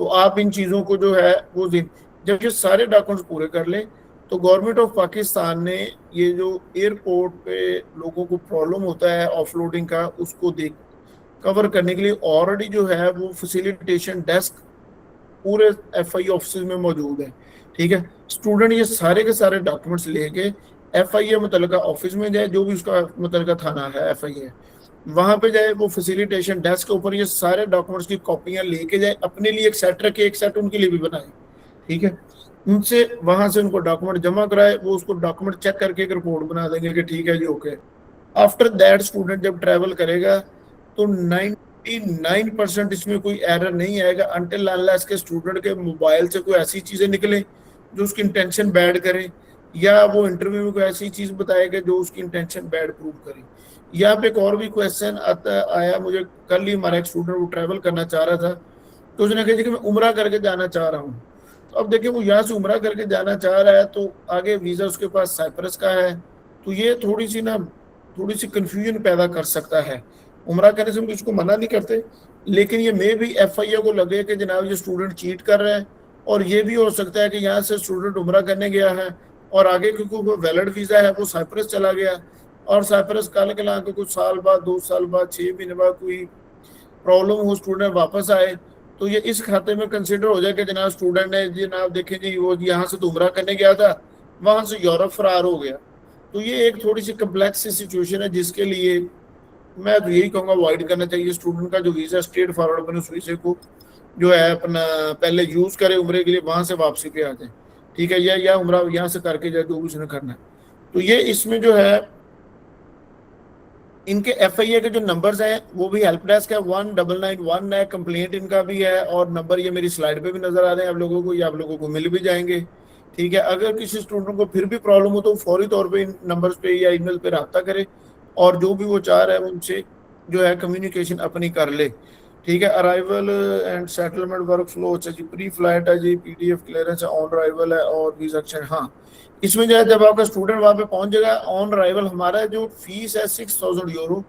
तो आप इन चीज़ों को जो है वो जब ये सारे डॉक्यूमेंट्स पूरे कर लें तो गवर्नमेंट ऑफ पाकिस्तान ने ये जो एयरपोर्ट पे लोगों को प्रॉब्लम होता है ऑफलोडिंग का, उसको देख कवर करने के लिए ऑलरेडी जो है वो फैसिलिटेशन डेस्क पूरे एफआई ऑफिस में मौजूद है, ठीक है। स्टूडेंट ये सारे के सारे डॉक्यूमेंट्स लेके FIA मुतलका ऑफिस में जाए, जो भी उसका मुतलका थाना है FIA, वहां पे जाए, वो फैसिलिटेशन डेस्क के ऊपर ये सारे डॉक्यूमेंट्स की कॉपियां लेके जाए, अपने लिए एक सेट रखे, एक सेट उनके लिए भी बनाए, ठीक है। उनसे वहां से उनको डॉक्यूमेंट जमा कराए, वो उसको डॉक्यूमेंट चेक करके एक रिपोर्ट बना देंगे कि ठीक है जी, ओके। आफ्टर दैट स्टूडेंट जब ट्रैवल करेगा तो 99% इसमें कोई एरर नहीं आएगा, अनटिल अनलेस के स्टूडेंट के मोबाइल से कोई ऐसी चीजें निकले जो उसकी इंटेंशन बैड करे, या वो इंटरव्यू में कोई ऐसी चीज बताएगा जो उसकी इंटेंशन बैड प्रूव करे। यहाँ पे एक और भी क्वेश्चन आता आया मुझे, कल ही हमारा एक स्टूडेंट वो ट्रैवल करना चाह रहा था, तो उसने कहा कि मैं उम्रा करके जाना चाह रहा हूँ। तो अब देखिए, वो यहाँ से उम्रा करके जाना चाह रहा है, तो आगे वीजा उसके पास साइप्रस का है, तो ये थोड़ी सी कंफ्यूजन पैदा कर सकता है। उम्रा करने से हम किसी को मना नहीं करते, लेकिन ये मे भी FIA को लगे कि जनाब ये स्टूडेंट चीट कर रहा है, और ये भी हो सकता है कि यहाँ से स्टूडेंट उम्रा करने गया है और आगे क्योंकि वो वैलिड वीजा है वो साइप्रस चला गया, और साइप्रस कल के ला के कुछ साल बाद, 2 साल बाद, 6 महीने बाद कोई प्रॉब्लम हो, स्टूडेंट वापस आए, तो ये इस खाते में कंसिडर हो जाए कि जनाब स्टूडेंट ने, जनाब देखें जी वो यहाँ से तो उम्रा करने गया था, वहां से यूरोप फरार हो गया। तो ये एक थोड़ी सी कम्प्लेक्स सिचुएशन है, जिसके लिए मैं तो यही कहूंगा अवॉइड करना चाहिए स्टूडेंट का जो वीजा, स्ट्रेट फॉरवर्ड अपने उस वीजे को जो है अपना पहले यूज करे उम्रे के लिए, वहां से वापसी पे आ जाए, ठीक है, या उम्रा यहाँ से करके जाए, जो भी उसने करना है। तो ये इसमें जो है इनके FIA के जो नंबर्स हैं वो भी हेल्प डेस्क है 1991 है, कंप्लेंट इनका भी है, और नंबर ये मेरी स्लाइड पे भी नजर आ रहे हैं आप लोगों को, ये आप लोगों को मिल भी जाएंगे, ठीक है। अगर किसी स्टूडेंट को फिर भी प्रॉब्लम हो तो फौरी तौर पे इन नंबर्स पे या ईमेल पे रब्ता करे, और जो भी वो चाह रहा है उनसे जो है कम्युनिकेशन अपनी कर ले, ठीक है। Arrival and settlement work flow, अच्छा जी, प्री फ्लाइट है जी, PDF क्लियरेंस है, ऑन अराइवल है, और वीजा, हाँ। इसमें जो है जब आपका स्टूडेंट वहां पे पहुंच जाएगा ऑन अराइवल, हमारा जो फीस है 6,000 यूरो,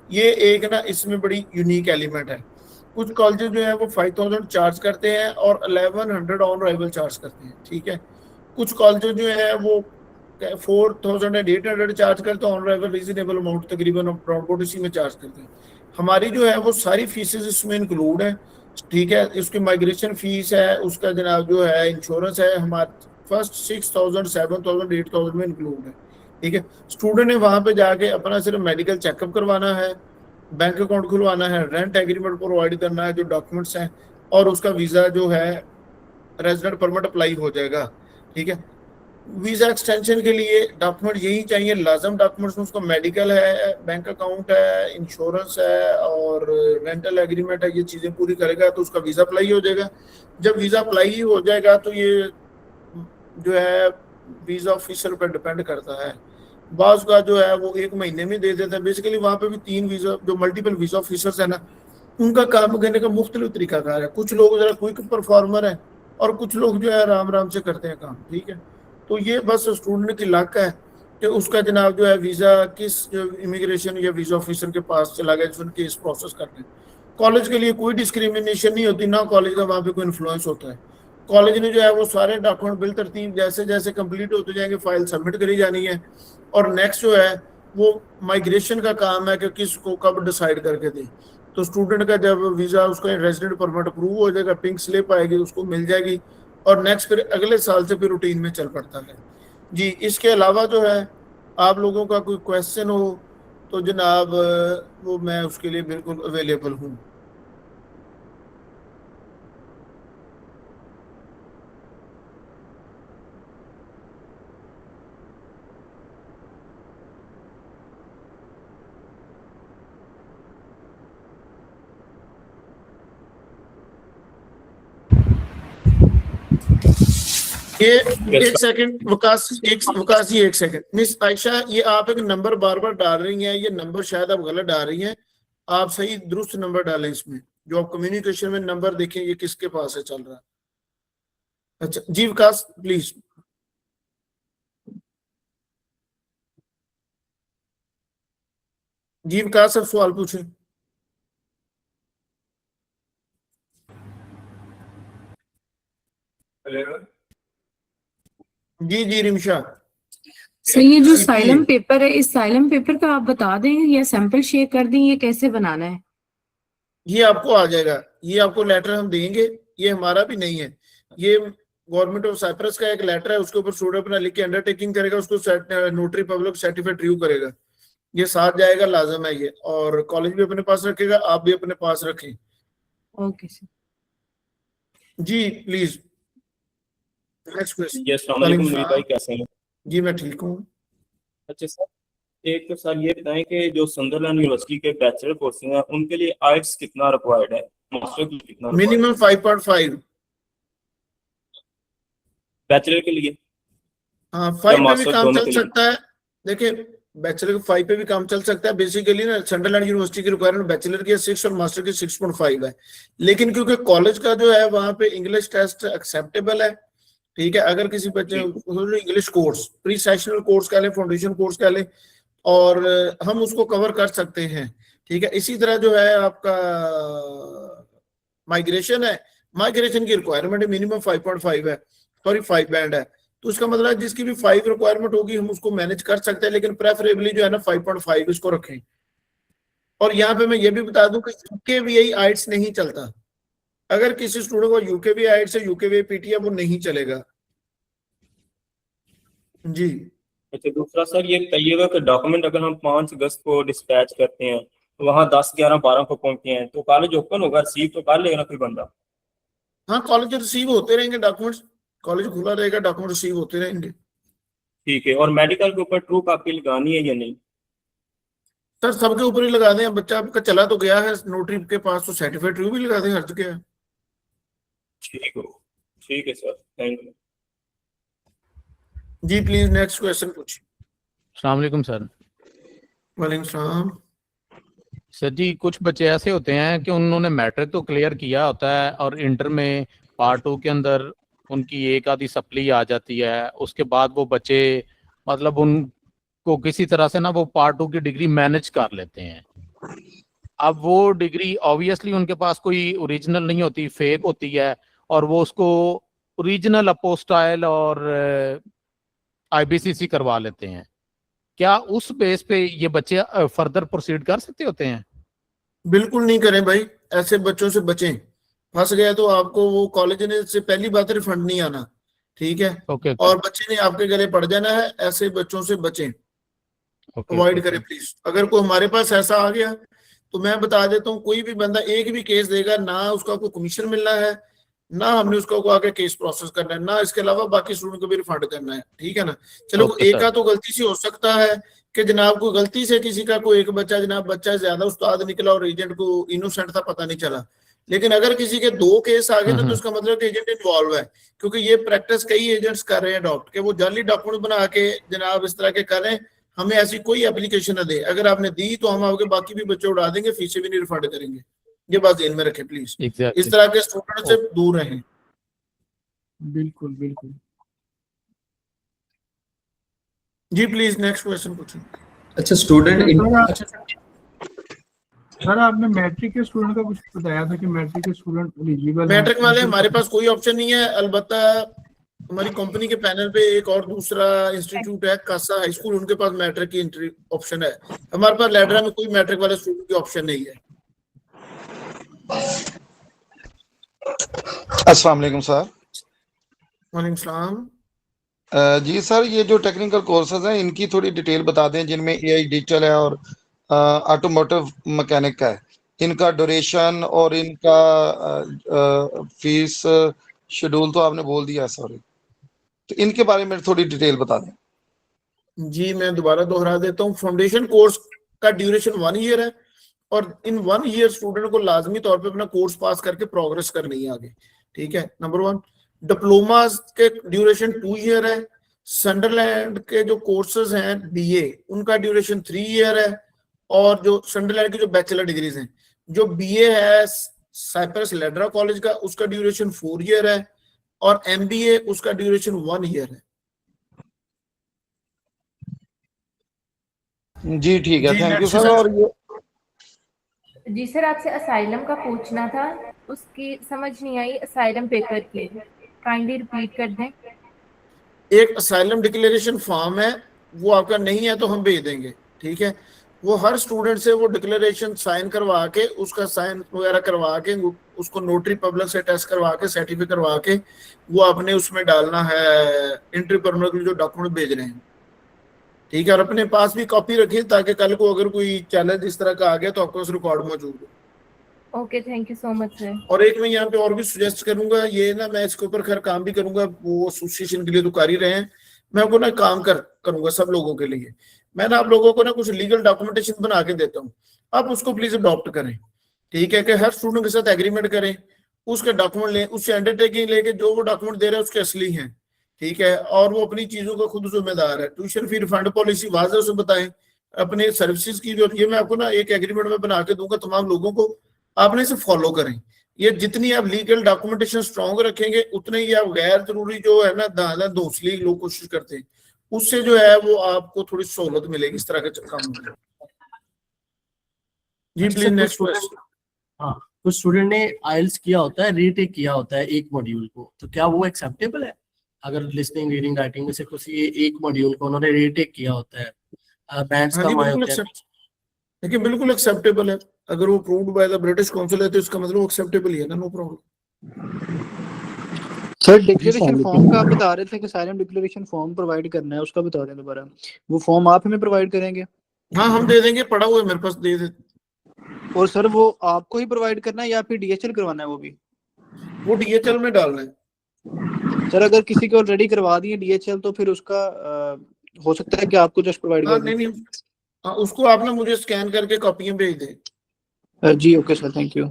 ये एक ना इसमें बड़ी यूनिक एलिमेंट है। कुछ कॉलेजेस जो है वो 5,000 चार्ज करते हैं और 1100 ऑन अराइवल चार्ज करते हैं, ठीक है। कुछ कॉलेजेस जो है वो 4,800 चार्ज करते हैं, ऑन अराइवल रीजनेबल अमाउंट तकरीबन अराउंड इसी में चार्ज करते हैं। हमारी जो है वो सारी फीसेस इसमें इंक्लूड है, ठीक है। उसकी माइग्रेशन फीस है, उसका जनाब जो है इंश्योरेंस है, हमारे फर्स्ट 6,000, 7,000, 8,000 में इंक्लूड है, ठीक है। स्टूडेंट ने वहां पे जाके अपना सिर्फ मेडिकल चेकअप करवाना है, बैंक अकाउंट खुलवाना है, रेंट एग्रीमेंट प्रोवाइड करना है, जो डॉक्यूमेंट्स हैं, और उसका वीजा जो है रेजिडेंट परमिट अप्लाई हो जाएगा, ठीक है। वीजा एक्सटेंशन के लिए डॉक्यूमेंट यही चाहिए, लाजम डॉक्यूमेंट्स, उसका मेडिकल है, बैंक अकाउंट है, इंश्योरेंस है, और रेंटल एग्रीमेंट है, ये चीजें पूरी करेगा तो उसका वीजा अप्लाई हो जाएगा। जब वीजा अप्लाई हो जाएगा तो ये जो है वीजा ऑफिसर पर डिपेंड करता है, बाज का जो है वो 1 महीने में दे देता है। बेसिकली वहां पे भी 3 वीजा, जो मल्टीपल वीजा ऑफिसर्स है ना, उनका काम करने का मुख्तलिफ तरीकाकार है। कुछ लोग जरा क्विक परफॉर्मर है, और कुछ लोग जो है आराम आराम से करते हैं काम, ठीक है। तो ये बस स्टूडेंट की लक है कि उसका जनाब जो है वीजा किस इमिग्रेशन या वीजा ऑफिसर के पास चला गया जिसने केस प्रोसेस करना है। कॉलेज के लिए कोई डिस्क्रिमिनेशन नहीं होती, ना कॉलेज का वहां पे कोई इन्फ्लुएंस होता है। कॉलेज ने जो है वो सारे डॉक्यूमेंट बिल तरतीब जैसे जैसे कंप्लीट होते जाएंगे, फाइल सबमिट करी जानी है, और नेक्स्ट जो है वो माइग्रेशन का काम है कि किसको कब डिसाइड करके दे। तो स्टूडेंट का जब वीजा, उसका रेजिडेंट परमिट अप्रूव हो जाएगा, पिंक स्लिप आएगी, उसको मिल जाएगी, और नेक्स्ट फिर अगले साल से फिर रूटीन में चल पड़ता है जी। इसके अलावा जो है आप लोगों का कोई क्वेश्चन हो तो जनाब वो मैं उसके लिए बिल्कुल अवेलेबल हूँ। ये एक सेकंड वकास, वकास जी, एक सेकंड। मिस आयशा, ये आप एक नंबर बार बार डाल रही हैं, ये नंबर शायद आप गलत डाल रही हैं, आप सही दुरुस्त नंबर डालें इसमें। जो आप कम्युनिकेशन में नंबर देखें ये किसके पास है चल रहा है। अच्छा जी विकास प्लीज। जी विकास सर सवाल पूछें। जी जी रिमशा। सर ये जो साइलम पेपर है, इस साइलम पेपर का आप बता दें या सैंपल शेयर कर दें, ये कैसे बनाना है? ये आपको आ जाएगा, ये आपको लेटर हम देंगे, ये हमारा भी नहीं है, ये गवर्नमेंट ऑफ साइप्रस का एक लेटर है, उसके ऊपर स्टूडेंट अपना लिख के अंडरटेकिंग करेगा, उसको नोटरी पब्लिक सर्टिफिकेट रिव्यू करेगा, ये साथ जाएगा, लाजम है ये। और कॉलेज भी अपने पास रखेगा, आप भी अपने पास रखें। Okay sir. जी प्लीज नेक्स्ट क्वेश्चन। जी अस्सलाम वालेकुम नूरी भाई, कैसे हैं? जी मैं ठीक हूँ। अच्छा सर, एक तो सर ये बताएं कि जो संदरलैंड यूनिवर्सिटी के बैचलर कोर्सेज हैं उनके लिए आइट्स कितना रिक्वायर्ड है, मास्टर के लिए कितना required है? मिनिमम 5.5। बैचलर के लिए हाँ 5 पे भी मास्टर काम दोनों चल के लिए? सकता है। देखिए बैचलर के 5 पे भी काम चल सकता है। बेसिकली ना संडरलैंड यूनिवर्सिटी की रिक्वायरमेंट बैचलर की 6 और मास्टर की 6.5 है। लेकिन क्योंकि कॉलेज का जो है वहां पे इंग्लिश टेस्ट एक्सेप्टेबल है, ठीक है। अगर किसी बच्चे English course, pre sessional course कह ले, फाउंडेशन कोर्स कह ले, और हम उसको कवर कर सकते हैं, ठीक है। इसी तरह जो है आपका माइग्रेशन है, माइग्रेशन की रिक्वायरमेंट मिनिमम 5.5 है, सॉरी 5 बैंड है। तो उसका मतलब है जिसकी भी 5 रिक्वायरमेंट होगी हम उसको मैनेज कर सकते हैं, लेकिन प्रेफरेबली जो है ना 5.5 इसको रखें। और यहाँ पे मैं ये भी बता दूं कि यूकेवीआई आइट्स नहीं चलता। अगर किसी स्टूडेंट को यूकेवीआई आइट्स है, यूकेवीआई पीटी है, वो नहीं चलेगा। जी अच्छा दूसरा सर ये बताइएगा कि डॉक्यूमेंट अगर हम 5 अगस्त को डिस्पैच करते हैं तो वहाँ 10, 11, 12 को पहुंचते हैं तो कॉलेज ओपन होगा, रिसीव तो कर लेगा ना कोई बंदा? हाँ कॉलेज रिसीव होते रहेंगे डॉक्यूमेंट्स, कॉलेज खुला रहेगा, डॉक्यूमेंट रिसीव होते रहेंगे। ठीक है। और मेडिकल के ऊपर ट्रू कॉपी लगानी है या नहीं? सर सबके ऊपर ही लगा दें, बच्चा आपका चला तो गया है नोटरी के पास, तो सर्टिफिकेट भी लगा दें, हर्ज क्या है। ठीक है सर, थैंक यू। जी प्लीज नेक्स्ट क्वेश्चन पूछिए। अस्सलाम वालेकुम सर। वालेकुम सलाम। सर जी कुछ बच्चे ऐसे होते हैं कि उन्होंने मैट्रिक तो क्लियर किया होता है और इंटर में पार्ट 2 के अंदर उनकी एक आधी सप्ली आ जाती है, उसके बाद वो बच्चे मतलब उनको किसी तरह से ना वो पार्ट 2 की डिग्री मैनेज कर लेते हैं। अब वो डिग्री ऑब्वियसली उनके पास कोई ओरिजिनल नहीं होती, फेक होती है, और वो उसको ओरिजिनल अपोस्टाइल और आईबीसीसी करवा लेते हैं। क्या उस बेस पे ये बच्चे फर्दर प्रोसीड कर सकते होते हैं? बिल्कुल नहीं करें भाई, ऐसे बच्चों से बचें। फंस गया तो आपको वो कॉलेज ने से पहली बात रिफंड नहीं आना, ठीक है। ओके और बच्चे ने आपके गले पड़ जाना है, ऐसे बच्चों से बचें, अवॉइड करें प्लीज। अगर कोई हमारे पास ऐसा आ गया तो मैं बता देता हूँ, कोई भी बंदा एक भी केस देगा ना उसका कोई कमीशन मिलना है, ना हमने उसको आगे केस प्रोसेस करना है, ना इसके अलावा बाकी स्टूडेंट को भी रिफंड करना है, ठीक है ना। चलो एक का तो गलती से हो सकता है कि जनाब को गलती से किसी का कोई एक बच्चा, जनाब बच्चा ज्यादा उस्ताद निकला और एजेंट को इनोसेंट था, पता नहीं चला। लेकिन अगर किसी के 2 केस आ गए ना तो उसका मतलब कि एजेंट इन्वॉल्व है, क्योंकि ये प्रैक्टिस कई एजेंट्स कर रहे हैं अडॉप्ट के, वो जाली डॉक्यूमेंट बना के जनाब इस तरह के कर रहे हैं। हमें ऐसी कोई एप्लीकेशन न दे, अगर आपने दी तो हम आपके बाकी भी बच्चे उड़ा देंगे, फीसें भी नहीं रिफंड करेंगे। ये बात ध्यान में रखें प्लीज। इस तरह के स्टूडेंट से दूर रहें। बिल्कुल बिल्कुल। जी प्लीज नेक्स्ट क्वेश्चन पूछिए। अच्छा स्टूडेंट सर आपने मैट्रिक के स्टूडेंट का कुछ बताया था कि मैट्रिक के स्टूडेंट एलिजिबल हैं। मैट्रिक वाले हमारे पास कोई ऑप्शन नहीं है, अलबत्ता हमारी कंपनी के पैनल पे एक और दूसरा इंस्टीट्यूट है कासा हाई स्कूल, उनके पास मैट्रिक की एंट्री ऑप्शन है। हमारे पास लेडरा में कोई मैट्रिक वाले स्टूडेंट की ऑप्शन नहीं है। अस्सलाम वालेकुम सर। वालेकुम सलाम। जी सर, ये जो टेक्निकल कोर्सेज हैं इनकी थोड़ी डिटेल बता दें, जिनमें एआई डिजिटल है और ऑटोमोटिव मैकेनिक का है, इनका ड्यूरेशन और इनका फीस शेड्यूल तो आपने बोल दिया है सॉरी, तो इनके बारे में थोड़ी डिटेल बता दें। जी मैं दोबारा दोहरा देता हूँ, फाउंडेशन कोर्स का ड्यूरेशन 1 ईयर है और इन 1 ईयर स्टूडेंट को लाजमी तौर पे अपना कोर्स पास करके प्रोग्रेस करनी है आगे, ठीक है, नंबर 1। डिप्लोमा के ड्यूरेशन 2 ईयर है। संडरलैंड के जो कोर्सेज हैं बीए, उनका ड्यूरेशन 3 ईयर है। और जो संडरलैंड की जो बैचलर डिग्रीज हैं, जो बीए है साइप्रस लेड्रा कॉलेज का, उसका ड्यूरेशन 4 ईयर है। और एमबीए उसका ड्यूरेशन 1 ईयर है। जी ठीक है, थैंक यू सर। और ये जी सर आपसे असाइलम का पूछना था, उसकी समझ नहीं आई, असाइलम पेपर की काइंडली रिपीट कर दें। एक असाइलम डिक्लेरेशन फॉर्म है, वो आपका नहीं है तो हम भेज देंगे, ठीक है। वो हर स्टूडेंट से वो डिक्लेरेशन साइन करवा के, उसका साइन वगैरह करवा के, उसको नोटरी पब्लिक से टेस्ट करवा के, सर्टिफिकेट करवा के वो अपने उसमें डालना है एंट्री परमिट के जो डॉक्यूमेंट भेज रहे हैं, ठीक है। और अपने पास भी कॉपी रखिए ताकि कल को अगर कोई चैलेंज इस तरह का आ गया तो आपके पास रिकॉर्ड मौजूद हो। Okay, thank you so much sir. और एक मैं यहाँ पे और भी सुजेस्ट करूंगा, ये ना मैं इसके ऊपर खैर काम भी करूंगा, वो एसोसिएशन के लिए तो कर ही रहे हैं, मैं आपको ना काम करूंगा सब लोगों के लिए। मैं ना आप लोगों को ना कुछ लीगल डॉक्यूमेंटेशन बना के देता हूँ, आप उसको प्लीज अडॉप्ट करें, ठीक है। कि हर स्टूडेंट के साथ एग्रीमेंट करें, उसके डॉक्यूमेंट लें, उससे अंडरटेकिंग लेके जो वो डॉक्यूमेंट दे रहे हैं उसके असली हैं, ठीक है। और वो अपनी चीजों का खुद जिम्मेदार है। ट्यूशन फी रिफंड पॉलिसी वाज़ेह से बताएं, अपने सर्विसेज की जो ये मैं आपको ना एक एग्रीमेंट में बना के दूंगा तमाम लोगों को, आपने इसे फॉलो करें। ये जितनी आप लीगल डॉक्यूमेंटेशन स्ट्रॉन्ग रखेंगे उतने ही आप गैर जरूरी जो है ना दादा दोसली लोग कोशिश करते हैं, उससे जो है वो आपको थोड़ी सहूलत मिलेगी इस तरह के काम में। जी प्लीज नेक्स्ट क्वेश्चन। हाँ, तो स्टूडेंट ने आइल्स किया होता है, रीटेक किया होता है एक मॉड्यूल को, तो क्या वो एक्सेप्टेबल है? अगर लिसनिंग रीडिंग राइटिंग में से कुछ एक मॉड्यूल को उन्होंने रीटेक किया होता है, बैंड्स कम आए होते हैं, लेकिन बिल्कुल एक्सेप्टेबल है। अगर वो approved by the British Council है तो इसका मतलब एक्सेप्टेबल ही है ना, no problem. Sir declaration form का आप बता रहे थे कि साइलम डिक्लेरेशन फॉर्म प्रोवाइड करना है, उसका बता दें दोबारा। वो फॉर्म आप हमें प्रोवाइड करेंगे? हाँ हम दे देंगे, पड़ा हुआ है मेरे पास, दे दे। और सर वो आपको ही प्रोवाइड करना है या फिर डीएचएल करवाना है? वो डीएचएल में डालना है। सर अगर किसी को ऑलरेडी करवा दिए डीएचएल तो फिर उसका हो सकता है कि आपको जस्ट प्रोवाइड कर दें। नहीं उसको आप ना मुझे स्कैन करके कॉपियां भेज दें। जी ओके सर, थैंक यू।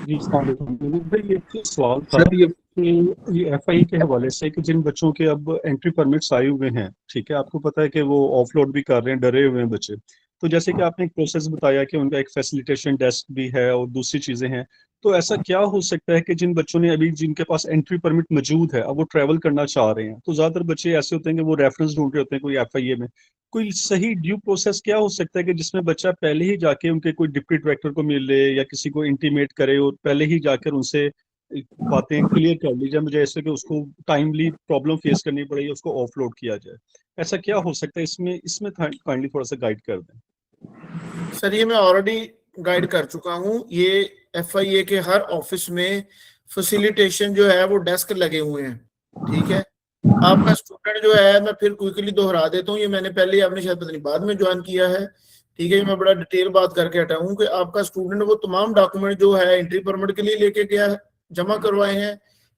जी भाई, सवाल था ये एफआई के हवाले से कि जिन बच्चों के अब एंट्री परमिट्स आए हुए हैं, ठीक है, आपको पता है कि वो ऑफलोड भी कर रहे हैं, डरे हुए हैं बच्चे, तो जैसे कि आपने एक प्रोसेस बताया कि उनका एक फैसिलिटेशन डेस्क भी है और दूसरी चीजें हैं, तो ऐसा क्या हो सकता है कि जिन बच्चों ने अभी जिनके पास एंट्री परमिट मौजूद है, अब वो ट्रैवल करना चाह रहे हैं, तो ज्यादातर बच्चे ऐसे होते हैं कि वो रेफरेंस ढूंढ रहे होते हैं कोई एफआईए में, कोई सही ड्यू प्रोसेस क्या हो सकता है कि जिसमें बच्चा पहले ही जाके उनके कोई डिप्टी डायरेक्टर को मिले या किसी को इंटीमेट करे और पहले ही जाकर उनसे बातें क्लियर कर ली जाए, मुझे ऐसे कि उसको टाइमली प्रॉब्लम फेस करनी पड़ेगी, उसको ऑफलोड किया जाए, ऐसा क्या हो सकता है? इसमें काइंडली थोड़ा सा गाइड कर दें सर। ये मैं ऑलरेडी गाइड कर चुका हूँ। ये एफआईए के हर ऑफिस में फैसिलिटेशन जो है वो डेस्क लगे हुए हैं, ठीक है। आपका स्टूडेंट जो है, मैं फिर क्विकली दोहरा देता हूँ, ये मैंने पहले आपने शायद पता नहीं बाद में ज्वाइन किया है, ठीक है। मैं बड़ा डिटेल बात करके हटा हूँ कि आपका स्टूडेंट वो तमाम डॉक्यूमेंट जो है एंट्री परमिट के लिए लेके गया है, जमा करवाए हैं,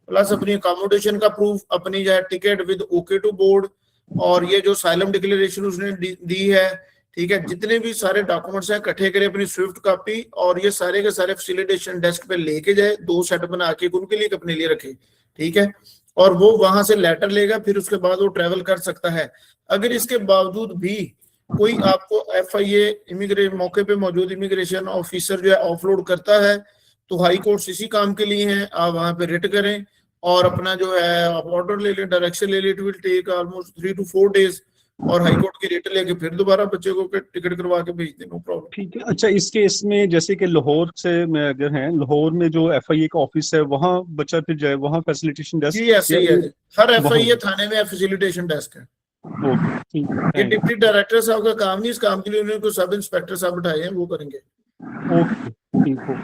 प्लस अपनी अकोमोडेशन का प्रूफ, अपनी जो है ticket with okay to board, और ये जो साइलम डिक्लेरेशन उसने दी है, ठीक है। जितने भी सारे डॉक्यूमेंट्स हैं इकट्ठे करें अपनी स्विफ्ट कॉपी, और ये सारे के सारे फैसिलिटेशन डेस्क पे लेके जाए, 2 सेट बना के उनके लिए अपने लिए रखे, ठीक है। और वो वहां से लेटर लेगा, फिर उसके बाद वो ट्रेवल कर सकता है। अगर इसके बावजूद भी कोई आपको एफआईए इमिग्रेशन मौके पे मौजूद इमिग्रेशन ऑफिसर जो है ऑफलोड करता है, तो हाई कोर्ट इसी काम के लिए हैं, आप वहां पे रिट करें और अपना जो है आप ऑर्डर ले लें, डायरेक्शन ले लें, it will take almost 3 to 4 days, और हाई कोर्ट की रिट लेके फिर दोबारा बच्चे को टिकट करवा के भेज दें, नो प्रॉब्लम। ठीक है। अच्छा, इस केस में जैसे कि लाहौर से मैं अगर हैं, लाहौर में जो एफआईए का ऑफिस है वहाँ बच्चा फिर जाए, वहाँ फैसिलिटेशन डेस्क? जी ऐसे ही है, हर एफआईए थाने में फैसिलिटेशन डेस्क है। ये डिप्टी डायरेक्टर साहब का काम नहीं, इस काम के लिए उन्होंने को सब इंस्पेक्टर साहब बिठाए हैं, वो करेंगे। ओके, ठीक है।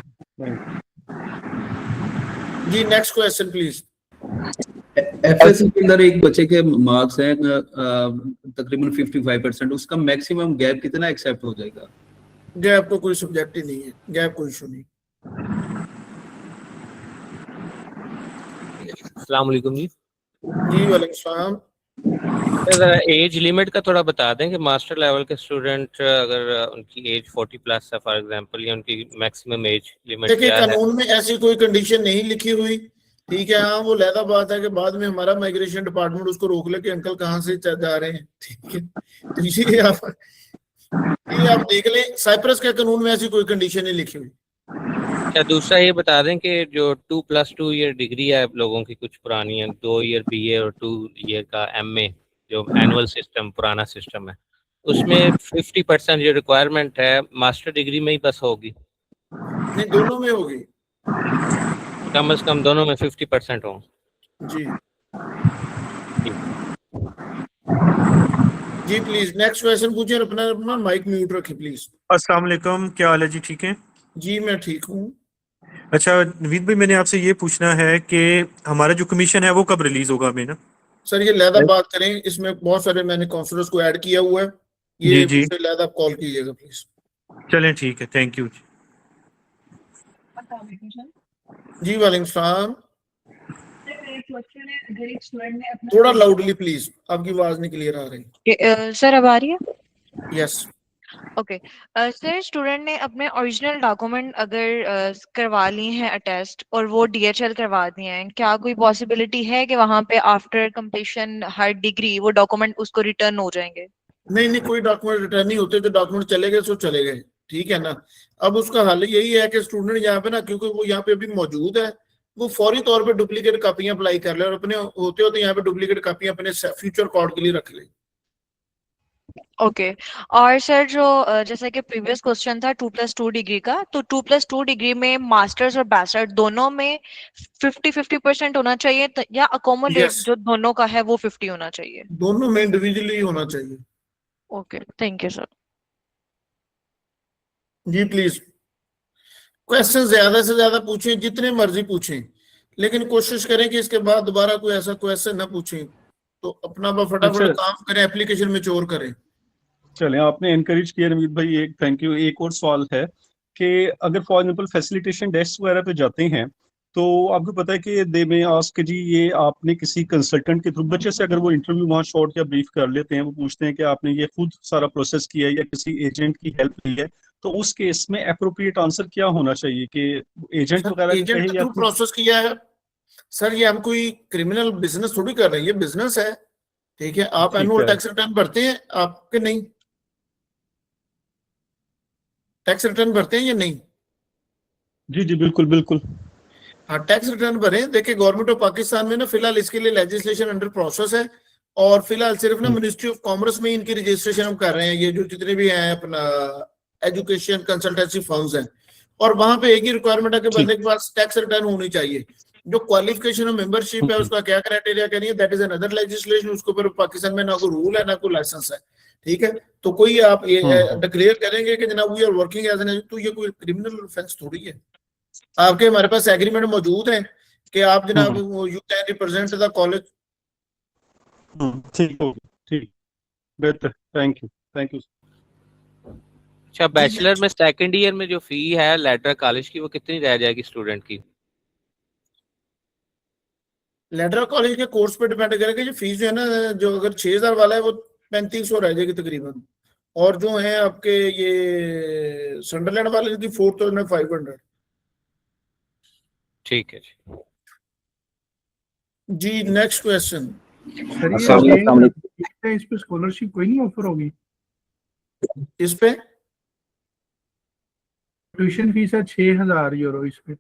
जी नेक्स्ट क्वेश्चन प्लीज। एफएससी के अंदर एक बच्चे के मार्क्स हैं तकरीबन 55%, उसका मैक्सिमम गैप कितना एक्सेप्ट हो जाएगा? गैप तो कोई सब्जेक्ट ही नहीं है, गैप कोई इशू नहीं। अस्सलाम वालेकुम जी। जी वालेकुम सलाम। एज लिमिट का थोड़ा बता दें कि मास्टर लेवल के स्टूडेंट अगर उनकी एज 40+ है फॉर एग्जांपल, या उनकी मैक्सिमम एज लिमिट क्या है? कानून में ऐसी कोई कंडीशन नहीं लिखी हुई, ठीक है। हाँ वो लहदा बात है कि बाद में हमारा माइग्रेशन डिपार्टमेंट उसको रोक ले कि अंकल कहाँ से जा रहे हैं, ठीक है। तो ये आप देख लें, साइप्रस के कानून में ऐसी कोई कंडीशन नहीं लिखी हुई। क्या दूसरा ये बता दें कि जो 2+2 ईयर डिग्री है लोगों की कुछ पुरानी है, 2 ईयर बीए और 2 ईयर का एमए, जो एनुअल सिस्टम पुराना सिस्टम है, उसमें 50% जो रिक्वायरमेंट है मास्टर डिग्री में ही बस होगी? नहीं, दोनों में होगी, कम से कम दोनों में 50% हो। जी। जी प्लीज नेक्स्ट क्वेश्चन पूछिए, अपना अपना माइक म्यूट रखिए प्लीज। अस्सलाम वालेकुम, क्या हाल है जी? ठीक है जी मैं ठीक हूँ। अच्छा नवीद भाई, मैंने आपसे ये पूछना है कि हमारा जो कमीशन है वो कब रिलीज होगा हमें ना? सर ये लहदा बात करें, इसमें बहुत सारे मैंने काउंसलर्स को ऐड किया हुआ है, जी ये जी उसे लहदा कॉल कीजिएगा प्लीज। चलें ठीक है, थैंक यू। जी वालेकुम सलाम। थोड़ा लाउडली प्लीज, आपकी आवाज नहीं क्लियर आ रही। सर अब आ रही है? यस। ओके सर, स्टूडेंट ने अपने ओरिजिनल डॉक्यूमेंट अगर करवा लिए हैं अटेस्ट और वो DHL करवा दिए हैं, क्या कोई पॉसिबिलिटी है कि वहां पे आफ्टर कंप्लीशन हर डिग्री वो डॉक्यूमेंट उसको रिटर्न हो जाएंगे? नहीं नहीं, कोई डॉक्यूमेंट रिटर्न नहीं होते, जो डॉक्यूमेंट चले गए सो चले गए, ठीक है ना। अब उसका हल यही है कि स्टूडेंट यहाँ पे ना, क्योंकि वो यहाँ पे अभी मौजूद है, वो फौरी तौर पे डुप्लीकेट कापियां अप्लाई कर ले और अपने होते होते यहाँ पे डुप्लीकेट कापियां अपने फ्यूचर रिकॉर्ड के लिए रख ले। ओके और सर जो जैसे कि प्रीवियस क्वेश्चन था 2+2 डिग्री का, तो 2+2 डिग्री में मास्टर्स और बैचलर दोनों में 50-50% होना चाहिए या अकोमोडेट Yes. जो दोनों का है वो 50 होना चाहिए? दोनों में इंडिविजुअली होना चाहिए। Okay thank you sir. जी प्लीज क्वेश्चन ज्यादा से ज्यादा पूछें, जितने मर्जी पूछें, लेकिन कोशिश करें कि इसके बाद दोबारा कोई ऐसा क्वेश्चन ना पूछें, तो अपना फटाफट अच्छा। काम करें, एप्लीकेशन में चोर करें। चलें, आपने एनकरेज किया नवीद भाई, एक थैंक यू। एक और सवाल है कि अगर फॉर एग्जाम्पल फैसिलिटेशन डेस्क वगैरह पे जाते हैं तो आपको पता है कि दे में आस्क जी ये आपने किसी कंसल्टेंट के थ्रू, बच्चे से अगर वो इंटरव्यू वहाँ शॉर्ट या ब्रीफ कर लेते हैं, वो पूछते हैं कि आपने ये खुद सारा प्रोसेस किया है या किसी एजेंट की हेल्प ली है, तो उस केस में अप्रोप्रिएट आंसर क्या होना चाहिए कि एजेंट वगैरह एजेंट कहे के या थ्रू खुद? प्रोसेस किया है सर, ये हम कोई क्रिमिनल बिजनेस थोड़ी कर रहे हैं, ये बिजनेस है, ठीक है। आप ठीक एनुअल है। टैक्स रिटर्न भरते हैं आपके नहीं? टैक्स रिटर्न भरते हैं या नहीं? जी जी बिल्कुल बिल्कुल। हाँ टैक्स रिटर्न भरें। देखिए गवर्नमेंट ऑफ पाकिस्तान में ना फिलहाल इसके लिए लेजिस्लेशन अंडर प्रोसेस है, और फिलहाल सिर्फ ना मिनिस्ट्री ऑफ कॉमर्स में इनकी रजिस्ट्रेशन हम कर रहे हैं, ये जो जितने भी हैं अपना एजुकेशन कंसल्टेंसी फर्म्स हैं, और वहां पे एक ही रिक्वायरमेंट है कि बंदे के पास टैक्स रिटर्न होनी चाहिए। जो क्वालिफिकेशन और मेंबरशिप है उसका क्या क्राइटेरिया करिए, दैट इज अनदर लेजिस्लेशन, उसके ऊपर पाकिस्तान में ना कोई रूल है ना कोई लाइसेंस है, ठीक है। तो कोई आप ये डिक्लेयर करेंगे कि जनाब we are working as an, तो ये कोई क्रिमिनल ऑफेंस थोड़ी है। आपके हमारे पास एग्रीमेंट मौजूद है कि आप जनाब you can represent the college. ठीक हो ठीक, बेहतर, थैंक यू थैंक यू। अच्छा बैचलर में सेकंड ईयर में जो फी है लेटर कॉलेज की वो कितनी रह जाएगी स्टूडेंट की? लेडर कॉलेज के कोर्स पे डिपेंड करेगा, जो फीस जो है ना, जो अगर 6000 वाला है वो 3500 रह जाएगी तकरीबन, और जो है आपके ये संडरलैंड वाले की 4500। ठीक है जी नेक्स्ट क्वेश्चन। सर ये इस पे स्कॉलरशिप कोई नहीं ऑफर होगी? इस पे ट्यूशन फीस है 6000 यूरो इस पे।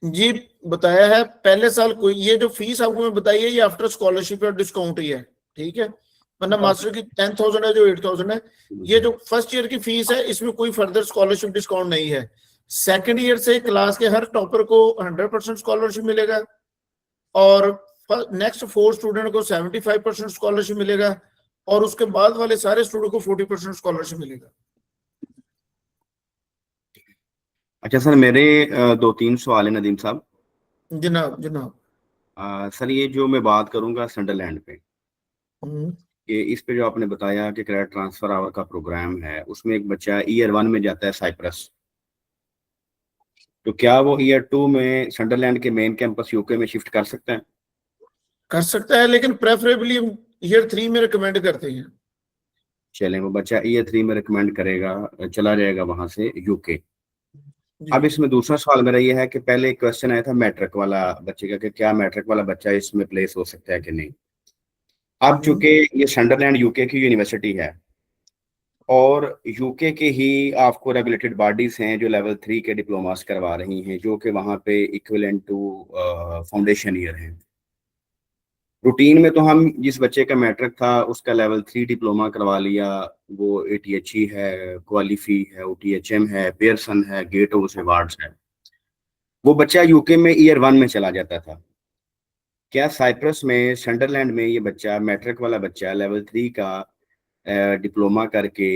जी बताया है पहले साल कोई, ये जो फीस आपको मैं बताई है ये आफ्टर स्कॉलरशिप और डिस्काउंट ही है, ठीक है। मतलब मास्टर की 10,000 है, जो 8,000 है। ये जो फर्स्ट ईयर की फीस है इसमें कोई फर्दर स्कॉलरशिप डिस्काउंट नहीं है। सेकंड ईयर से क्लास के हर टॉपर को 100% स्कॉलरशिप मिलेगा, और नेक्स्ट 4 स्टूडेंट को 75% स्कॉलरशिप मिलेगा, और उसके बाद वाले सारे स्टूडेंट को 40% स्कॉलरशिप मिलेगा। अच्छा सर, मेरे 2-3 सवाल है नदीम साहब। जनाब जनाब। सर ये जो मैं बात करूंगा संडरलैंड पे, कि इस पे जो आपने बताया कि क्रेडिट ट्रांसफर आवर का प्रोग्राम है, उसमें एक बच्चा ईयर 1 में जाता है साइप्रस, तो क्या वो ईयर 2 में संडरलैंड के मेन कैंपस यूके में शिफ्ट कर सकता है? कर सकता है, लेकिन प्रेफरेबली ईयर 3 में रिकमेंड करते हैं। चलें, वो बच्चा ईयर 3 में रिकमेंड करेगा, चला जाएगा वहां से यूके। अब इसमें दूसरा सवाल मेरा ये है कि पहले एक क्वेश्चन आया था मैट्रिक वाला बच्चे का, कि क्या मैट्रिक वाला बच्चा इसमें प्लेस हो सकता है कि नहीं। अब चूंकि ये संडरलैंड यूके की यूनिवर्सिटी है, और यूके के ही आपको रेगुलेटेड बॉडीज हैं जो लेवल 3 के डिप्लोमास करवा रही हैं, जो कि वहाँ पे इक्विवेलेंट टू फाउंडेशन ईयर है। रूटीन में तो हम जिस बच्चे का मैट्रिक था उसका लेवल 3 डिप्लोमा करवा लिया, वो ATHE है, क्वालिफी है, OTHM है, पियर्सन है, गेट ऑफ अवार्ड्स है, वो बच्चा यूके में ईयर 1 में चला जाता था। क्या साइप्रस में संडरलैंड में ये बच्चा मैट्रिक वाला बच्चा लेवल 3 का डिप्लोमा करके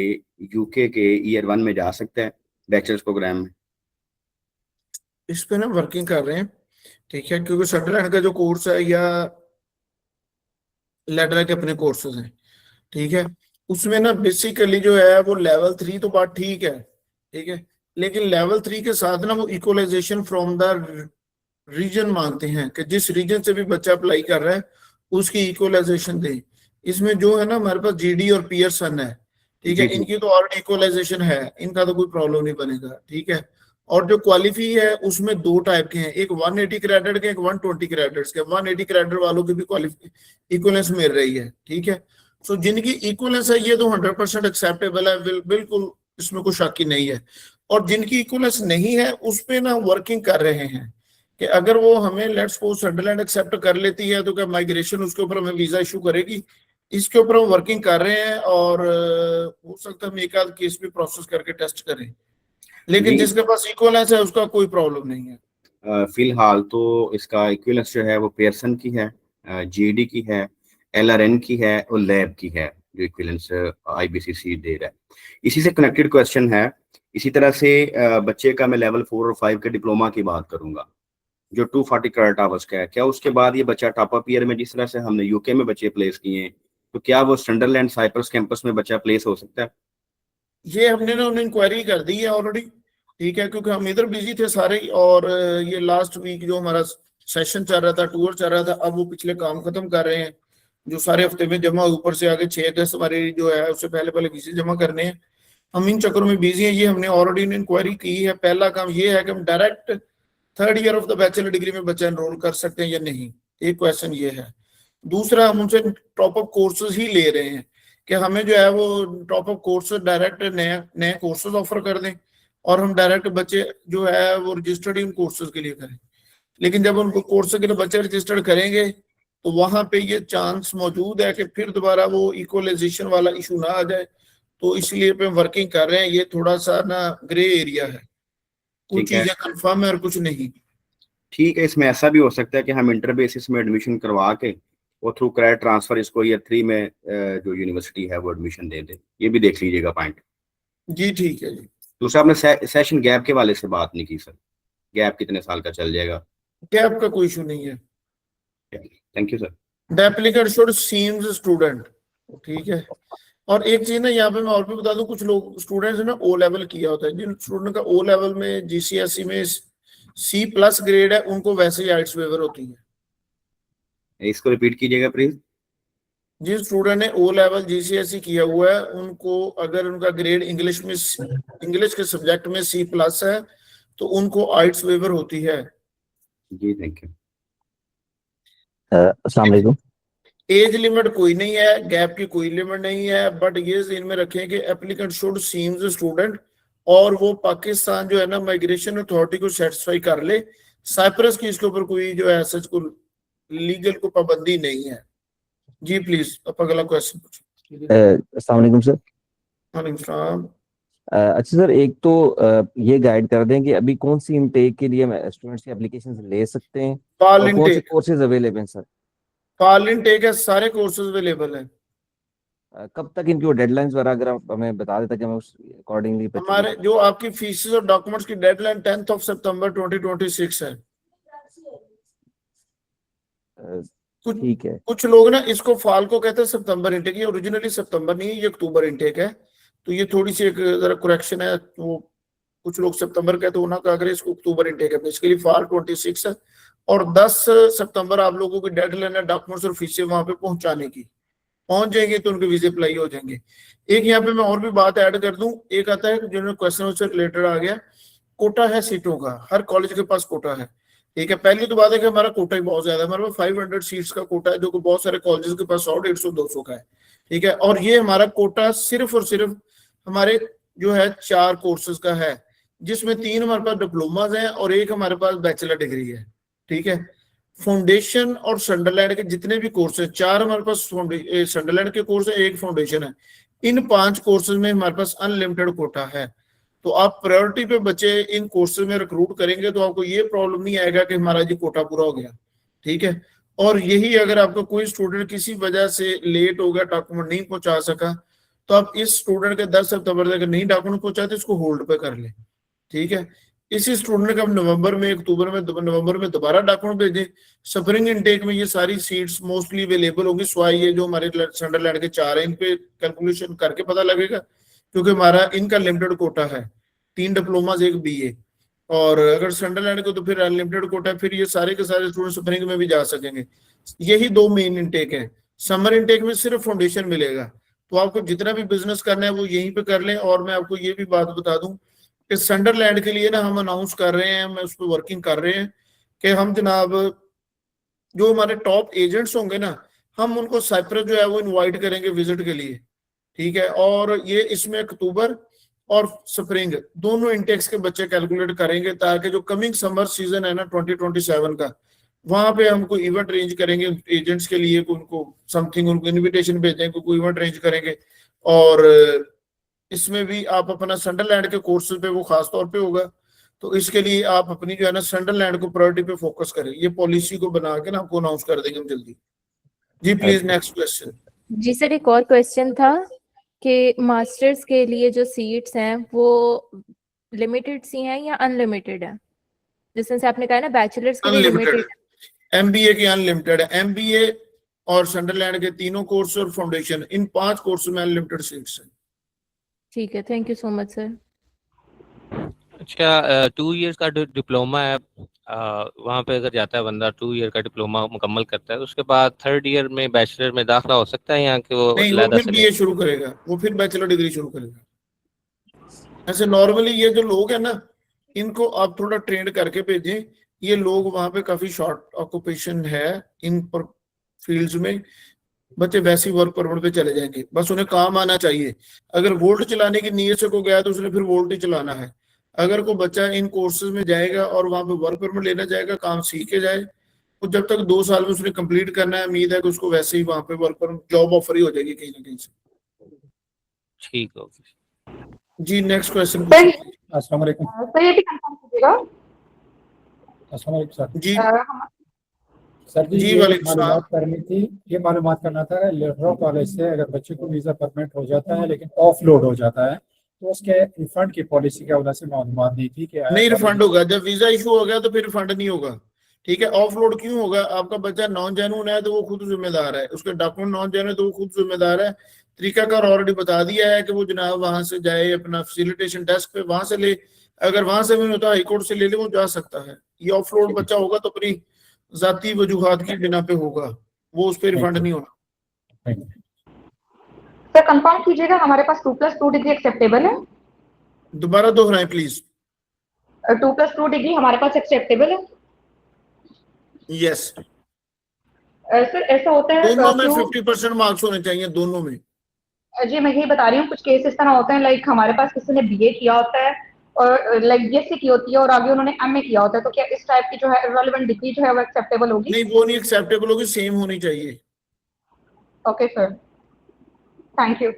यूके के ईयर 1 में जा सकता है बैचलर्स प्रोग्राम में? इस पे ना वर्किंग कर रहे हैं, ठीक है, क्योंकि सडरलैंड का जो कोर्स है या लेडर के अपने कोर्सेज हैं, ठीक है, उसमें ना बेसिकली जो है वो लेवल 3 तो बात ठीक है, ठीक है, लेकिन लेवल 3 के साथ ना वो इक्वलाइजेशन फ्रॉम द रीजन मांगते हैं कि जिस रीजन से भी बच्चा अप्लाई कर रहा है उसकी इक्वलाइजेशन दे। इसमें जो है ना हमारे पास जीडी और पियर्सन है, ठीक है, जी, जी। इनकी तो ऑलरेडी इक्वलाइजेशन है, इनका तो कोई प्रॉब्लम नहीं बनेगा, ठीक है। और जो क्वालिफाई है उसमें 2 टाइप के हैं, एक 180 क्रेडिट के, एक 120 क्रेडिट्स के। 180 क्रेडिट वालों की भी इक्वलेंस मिल रही है, ठीक है। सो जिनकी इक्वलेंस है ये तो 100% एक्सेप्टेबल है, बिल्कुल इसमें कोई शक ही नहीं है। और जिनकी इक्वलेंस नहीं है उस पे ना वर्किंग कर रहे हैं कि अगर वो हमें लेट्स सपोज सडरलैंड एक्सेप्ट कर लेती है तो क्या माइग्रेशन उसके ऊपर हमें वीजा इशू करेगी, इसके ऊपर हम वर्किंग कर रहे हैं। और हो सकता है हम एक आध केस भी प्रोसेस करके टेस्ट करें, लेकिन जी। जिसके पास इक्वलेंस है उसका कोई प्रॉब्लम नहीं है। फिलहाल तो इसका इक्विवेलेंस जो है वो पेयरसन की है, जीडी की है, एलआरएन की है और लैब की है जो इक्विवेलेंस आईबीसीसी दे रहा है। इसी से कनेक्टेड क्वेश्चन है, इसी तरह से बच्चे का मैं लेवल 4 और 5 के डिप्लोमा की बात करूंगा जो 240 क्रेडिट आवर्स का है, क्या उसके बाद ये बच्चा टॉप अप ईयर में जिस तरह से हमने यूके में बच्चे प्लेस किए हैं तो क्या वो सडरलैंड साइप्रस कैंपस में बच्चा प्लेस हो सकता है? ये हमने ना उन्हें इंक्वायरी कर दी है ऑलरेडी, ठीक है, क्योंकि हम इधर बिजी थे सारे। और ये लास्ट वीक जो हमारा सेशन चल रहा था, टूर चल रहा था, अब वो पिछले काम खत्म कर रहे हैं जो सारे हफ्ते में जमा, ऊपर से आगे 6 अगस्त हमारी जो है उससे पहले वीसी जमा करने हैं, हम इन चक्करों में बिजी हैं। ये हमने ऑलरेडी इंक्वायरी की है। पहला काम ये है कि हम direct 3rd year of the bachelor degree में बच्चा एनरोल कर सकते हैं या नहीं, एक क्वेश्चन ये है। दूसरा, हम उनसे टॉप अप कोर्सेज ही ले रहे हैं कि हमें जो है वो टॉप अप कोर्सेज डायरेक्ट नए कोर्सेज ऑफर कर दें और हम डायरेक्ट बच्चे जो है वो रजिस्टर्ड इन कोर्सेज के लिए करें। लेकिन जब उनको कोर्स के लिए बच्चे रजिस्टर्ड करेंगे तो वहां पे ये चांस मौजूद है कि फिर दोबारा वो इक्वलाइजेशन वाला इशू ना आ जाए, तो इसलिए पे वर्किंग कर रहे हैं। ये थोड़ा सा ना ग्रे एरिया है, कुछ ठीक है। चीजें कंफर्म है और कुछ नहीं। ठीक है, इसमें ऐसा भी हो सकता है कि हम इंटर बेसिस में एडमिशन करवा के और थ्रू क्रेडिट ट्रांसफर इसको ईयर 3 में जो यूनिवर्सिटी है वो एडमिशन दे दे, ये भी देख लीजिएगा पॉइंट। जी ठीक है जी। दूसरा, आपने सेशन गैप के वाले से बात नहीं की सर, गैप कितने साल का चल जाएगा? गैप का कोई इशू नहीं है। Thank you sir. The applicant should seems student, ठीक है। और एक चीज ना यहाँ पे मैं और भी बता दूं, कुछ लोग स्टूडेंट्स ने ओ लेवल किया होता है, जिन स्टूडेंट का ओ लेवल में जीसीएसई में C+ ग्रेड है उनको वैसे ही आइट्स वेवर होती है। इसको रिपीट कीजिएगा प्लीज। जिन स्टूडेंट ने ओ लेवल जीसीएसई किया हुआ है उनको अगर उनका ग्रेड इंग्लिश के सब्जेक्ट में C+ है तो उनको आइट्स वेवर होती है। जी थैंक यू। अस्सलाम वालेकुम। एज लिमिट कोई नहीं है, गैप की कोई लिमिट नहीं है, बट ये ज़हन में रखें कि एप्लीकेंट शुड सीम्स स्टूडेंट और वो पाकिस्तान जो है ना माइग्रेशन अथॉरिटी को सेटिस्फाई कर ले। साइप्रस की इसके ऊपर कोई जो है सच को लीगल को पाबंदी नहीं है। जी प्लीज अब अगला क्वेश्चन पूछिए। अस्सलाम वालेकुम सर। वालेकुम सलाम। अच्छा सर, एक तो ये गाइड कर दें कि अभी कौन सी इनटेक के लिए स्टूडेंट्स की एप्लीकेशंस ले सकते हैं फॉल और कौन से इनटेक, कोर्सेज अवेलेबल हैं सर? फॉल इनटेक है, सारे कोर्सेज अवेलेबल हैं। कब तक इनकी डेडलाइंस वगैरह अगर आप हमें बता देते कि हम उस अकॉर्डिंगली हमारे जो आपकी फीसेस और डॉक्यूमेंट्स की डेडलाइन 10th of September 2026 है। ठीक है। कुछ लोग ना इसको फॉल को कहते हैं सितंबर इनटेक, ये ओरिजिनली सितंबर नहीं है, ये अक्टूबर इनटेक है। तो ये थोड़ी सी एक जरा करेक्शन है, वो कुछ लोग सितंबर कहते हैं, उन्होंने कहा इसको अक्टूबर इनटेक है, बेसिकली फॉल 26 है। और 10 सितंबर आप लोगों की डेडलाइन है डॉक्यूमेंट्स और फीसें वहां पे पहुंचाने की। पहुंच जाएंगे तो उनके वीजे अप्लाई हो जाएंगे। एक यहाँ पे मैं और भी बात ऐड कर दूं, एक आता है जिन्होंने क्वेश्चन से रिलेटेड आ गया, कोटा है सीटों का, हर कॉलेज के पास कोटा है, ठीक है। पहली तो बात है कि हमारा कोटा ही बहुत ज्यादा है, हमारे पास 500 सीट्स का कोटा है जो कि बहुत सारे कॉलेजेस के पास 100, 150, 200 का है, ठीक है। और ये हमारा कोटा सिर्फ और सिर्फ हमारे जो है 4 कोर्सेज का है, जिसमें 3 हमारे पास डिप्लोमाज हैं और एक हमारे पास बैचलर डिग्री है, ठीक है। फाउंडेशन और सडरलैंड के जितने भी कोर्स है, 4 हमारे पास सडरलैंड के कोर्स है, 1 फाउंडेशन है। इन 5 कोर्सेज में हमारे पास अनलिमिटेड कोटा है। तो आप प्रायोरिटी पे बच्चे इन कोर्सेज में रिक्रूट करेंगे तो आपको ये प्रॉब्लम नहीं आएगा कि हमारा जी कोटा पूरा हो गया, ठीक है। और यही अगर आपका कोई स्टूडेंट किसी वजह से लेट हो गया, डॉक्यूमेंट नहीं पहुंचा सका, तो आप इस स्टूडेंट के 10 सितंबर तक नहीं डॉक्यूमेंट पहुंचाते, इसको होल्ड पे कर ले, ठीक है। इसी स्टूडेंट का नवंबर में, अक्टूबर में, नवंबर में दोबारा डॉक्यूमेंट भेजें। स्प्रिंग इनटेक में ये सारी सीट्स मोस्टली अवेलेबल होंगी, स्वाई ये जो हमारे सनडरलैंड के 4 है, इन पे कैलकुलेशन करके पता लगेगा, क्योंकि हमारा इनका लिमिटेड कोटा है, 3 डिप्लोमाज 1 BA, और अगर सनडरलैंड को तो फिर अनलिमिटेड कोटा है, फिर ये सारे के सारे स्टूडेंट स्प्रिंग में भी जा सकेंगे। यही 2 मेन इनटेक है। समर इनटेक में सिर्फ फाउंडेशन मिलेगा, तो आपको जितना भी बिजनेस करना है वो यहीं पे कर लें। और मैं आपको ये भी बात बता दूं कि सनडरलैंड के लिए ना हम अनाउंस कर रहे हैं, मैं उस पर वर्किंग कर रहे हैं कि हम जनाब जो हमारे टॉप एजेंट्स होंगे ना, हम उनको साइप्रस जो है वो इनवाइट करेंगे विजिट के लिए, ठीक है। और ये इसमें अक्टूबर और स्प्रिंग दोनों इंटेक्स के बच्चे कैलकुलेट करेंगे, ताकि जो कमिंग समर सीजन है ना 2027 का, वहां पे हमको इवेंट अरेंज करेंगे एजेंट्स के लिए, उनको समथिंग, उनको इनविटेशन भेजेंगे, कोई इवेंट अरेंज करेंगे। और इसमें भी आप अपना सनडरलैंड के कोर्सेज पे वो खास तौर पे होगा, तो इसके लिए आप अपनी जो है ना सनडरलैंड को प्रायोरिटी पे फोकस करें। ये पॉलिसी को बना के ना आपको अनाउंस कर देंगे हम जल्दी। जी प्लीज नेक्स्ट क्वेश्चन। जी सर, एक और क्वेश्चन था कि मास्टर्स के लिए जो सीट्स हैं वो लिमिटेड सी हैं या अनलिमिटेड है? जिसमें से आपने कहा ना बैचलर्स के लिए लिमिटेड, MBA की अनलिमिटेड है। MBA और सनडरलैंड के तीनों कोर्स और फाउंडेशन, इन 5 कोर्स में अनलिमिटेड सीट्स हैं। ठीक है, thank you so much sir. अच्छा, 2 इयर्स का डिप्लोमा है, वहाँ पे अगर जाता है बंदा 2 ईयर का डिप्लोमा मुकम्मल करता है, उसके बाद 3rd ईयर में बैचलर में दाखिला हो सकता है यहाँ के? वो नहीं, वो फिर BA शुरू करेगा, वो फिर बैचलर डिग्री शुरू करेगा। ऐसे नॉर्मली ये जो लोग हैं ना, इनको आप थोड़ा ट्रेंड करके भेजें। ये लोग वहां पे काफी शॉर्ट ऑक्यूपेशन है इन पर फील्ड्स में, बच्चे वैसी वर्क परमिट पे चले जाएंगे, बस उन्हें काम आना चाहिए। अगर वोल्ट चलाने की नीयत से को गया तो उसने फिर वोल्ट ही चलाना है। अगर कोई बच्चा इन कोर्सेज में जाएगा और वहां पे वर्क परमिट लेना जाएगा, काम सीख के जाए, तो जब तक 2 साल में उसने कंप्लीट करना है, उम्मीद है कि उसको वैसे ही वहां पे वर्क परमिट जॉब ऑफर ही हो जाएगी कहीं ना कहीं से। ठीक है जी नेक्स्ट क्वेश्चन। अस्सलाम वालेकुम सर, ये भी कंफर्म कीजिएगा। अस्सलाम वालेकुम सर। जी सर जी, जी ये वालेकुम मालूमात करनी थी, ये मालूमात करना था लेटरल कॉलेज से अगर बच्चे को वीजा परमिट हो जाता है लेकिन ऑफ लोड हो जाता है, तो उसके रिफंड की पॉलिसी की वजह से मालूमात दी थी कि नहीं रिफंड होगा। जब वीजा इशू हो गया तो फिर रिफंड नहीं होगा, ठीक है। ऑफ लोड क्यों होगा? आपका बच्चा नॉन जेन्युइन है तो वो खुद जिम्मेदार है, उसके डॉक्यूमेंट नॉन जेन्युइन है तो वो खुद जिम्मेदार है। तरीकाकार ऑलरेडी बता दिया है कि वो जनाब वहां से जाए, अपना फैसिलिटेशन डेस्क पे वहां से ले, अगर वहां से भी नहीं होता हाई कोर्ट से ले ले, वो जा सकता है। ये ऑफ लोड बच्चा होगा तो अपनी जाती वजूहात की बिना पे होगा, वो उस पर रिफंड नहीं होना। सर कंफर्म कीजिएगा, हमारे पास 2+2 डिग्री एक्सेप्टेबल है? दोबारा दोहराएं प्लीज। 2+2 डिग्री हमारे पास एक्सेप्टेबल है? यस सर ऐसा होता है दोनों में 50% मार्क्स होने चाहिए, दोनों में। जी मैं यही बता रही हूँ, कुछ केस इस तरह होते हैं, लाइक हमारे पास किसी ने BA किया होता है और लाइक BSc की होती है और आगे उन्होंने MA किया होता है, तो क्या इस टाइप की जो है रिलेवेंट डिग्री जो है वो एक्सेप्टेबल होगी? नहीं, वो नहीं एक्सेप्टेबल होगी, सेम होनी चाहिए। Okay sir, thank you.